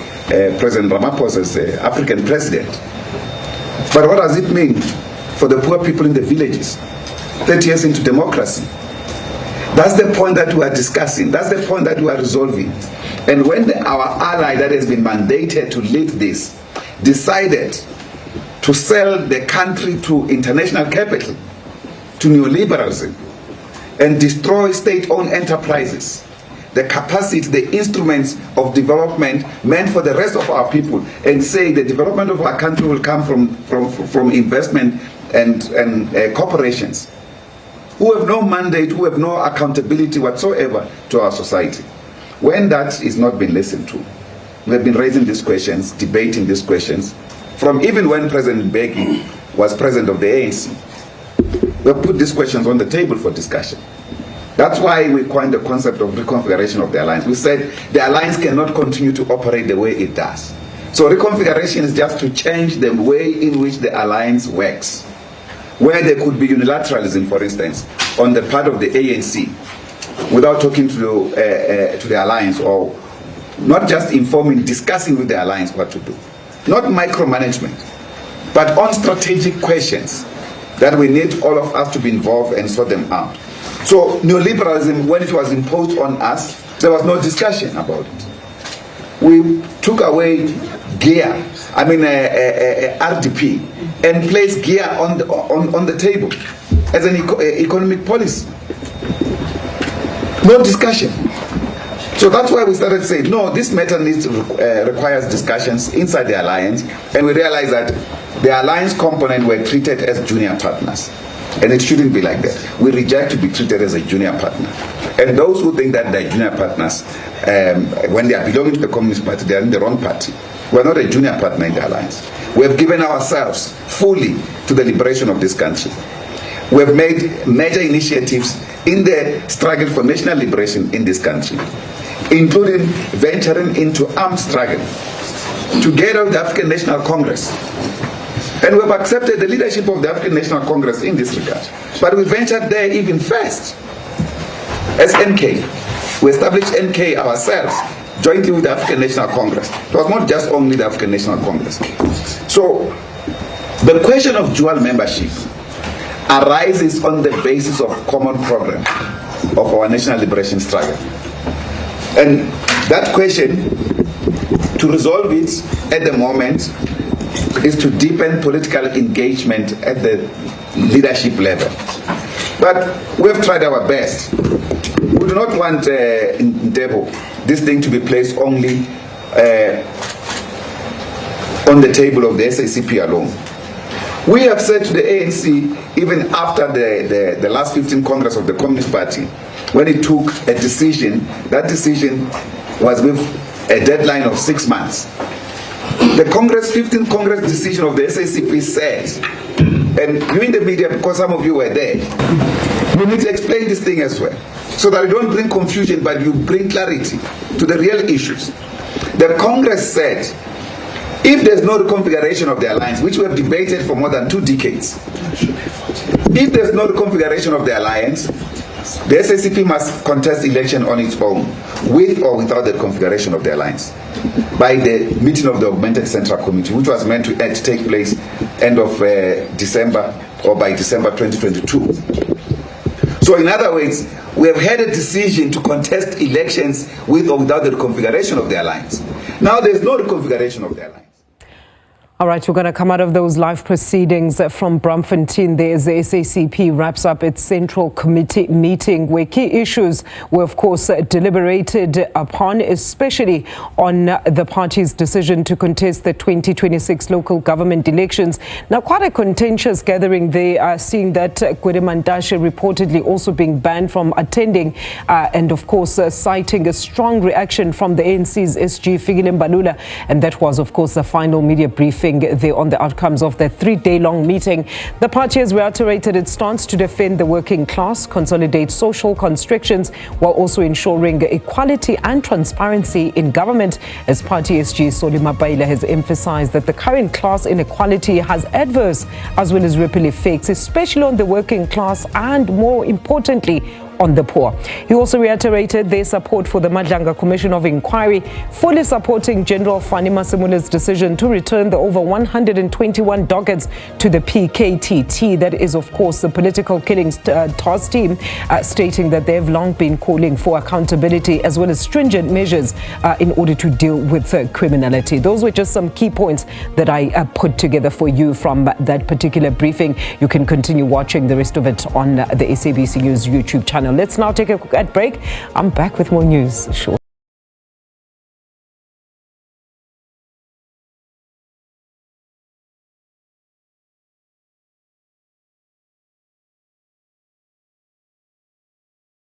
President Ramaphosa as the African president. But what does it mean for the poor people in the villages? 30 years into democracy. That's the point that we are discussing. That's the point that we are resolving. And when our ally that has been mandated to lead this decided to sell the country to international capital, to neoliberalism, and destroy state-owned enterprises, the capacity, the instruments of development meant for the rest of our people, and say the development of our country will come from investment and corporations who have no mandate, who have no accountability whatsoever to our society. When that is not being listened to, we have been raising these questions, debating these questions, from even when President Mbeki was president of the ANC. We have put these questions on the table for discussion. That's why we coined the concept of reconfiguration of the alliance. We said the alliance cannot continue to operate the way it does. So reconfiguration is just to change the way in which the alliance works, where there could be unilateralism, for instance, on the part of the ANC, without talking to the alliance, or not just informing, discussing with the alliance what to do. Not micromanagement, but on strategic questions that we need all of us to be involved and sort them out. So neoliberalism, when it was imposed on us, there was no discussion about it. We took away gear, RDP, and placed gear on the table as an economic policy. No discussion. So that's why we started saying, no, this matter requires discussions inside the alliance, and we realized that the alliance component were treated as junior partners, and it shouldn't be like that. We reject to be treated as a junior partner. And those who think that they're junior partners, when they are belonging to the Communist Party, they are in the wrong party. We're not a junior partner in the alliance. We have given ourselves fully to the liberation of this country. We have made major initiatives in the struggle for national liberation in this country, including venturing into armed struggle together with the African National Congress. And we have accepted the leadership of the African National Congress in this regard. But we ventured there even first as NK. We established NK ourselves, jointly with the African National Congress. It was not just only the African National Congress. So the question of dual membership arises on the basis of common program of our national liberation struggle. And that question, to resolve it at the moment, is to deepen political engagement at the leadership level. But we've tried our best. We do not want this thing to be placed only on the table of the SACP alone. We have said to the ANC, even after the last 15th Congress of the Communist Party, when it took a decision, that decision was with a deadline of 6 months. The 15th Congress decision of the SACP says, and you in the media, because some of you were there, you need to explain this thing as well, so that you don't bring confusion, but you bring clarity to the real issues. The Congress said, if there's no reconfiguration of the alliance, which we have debated for more than 2 decades, if there's no reconfiguration of the alliance, the SACP must contest election on its own, with or without the configuration of the alliance, by the meeting of the Augmented Central Committee, which was meant to take place end of December or by December 2022. So in other words, we have had a decision to contest elections with or without the configuration of the alliance. Now there's no reconfiguration of the alliance. All right, we're going to come out of those live proceedings from Braamfontein. There's the SACP wraps up its Central Committee meeting, where key issues were, of course, deliberated upon, especially on the party's decision to contest the 2026 local government elections. Now, quite a contentious gathering. They are seeing that Gwede Mantashe reportedly also being banned from attending, and, of course, citing a strong reaction from the ANC's SG Fikile Mbalula. And that was, of course, the final media briefing briefing there on the outcomes of the 3-day-long meeting. The party has reiterated its stance to defend the working class, consolidate social constrictions, while also ensuring equality and transparency in government. As party SG Solly Mapaila has emphasized that the current class inequality has adverse as well as ripple effects, especially on the working class and, more importantly, on the poor. He also reiterated their support for the Madlanga Commission of Inquiry, fully supporting General Fani Masimula's decision to return the over 121 delegates to the PKTT, that is, of course, the Political Killings Task Team, stating that they have long been calling for accountability as well as stringent measures in order to deal with criminality. Those were just some key points that I put together for you from that particular briefing. You can continue watching the rest of it on the SABC News YouTube channel. Let's now take a quick break. I'm back with more news shortly.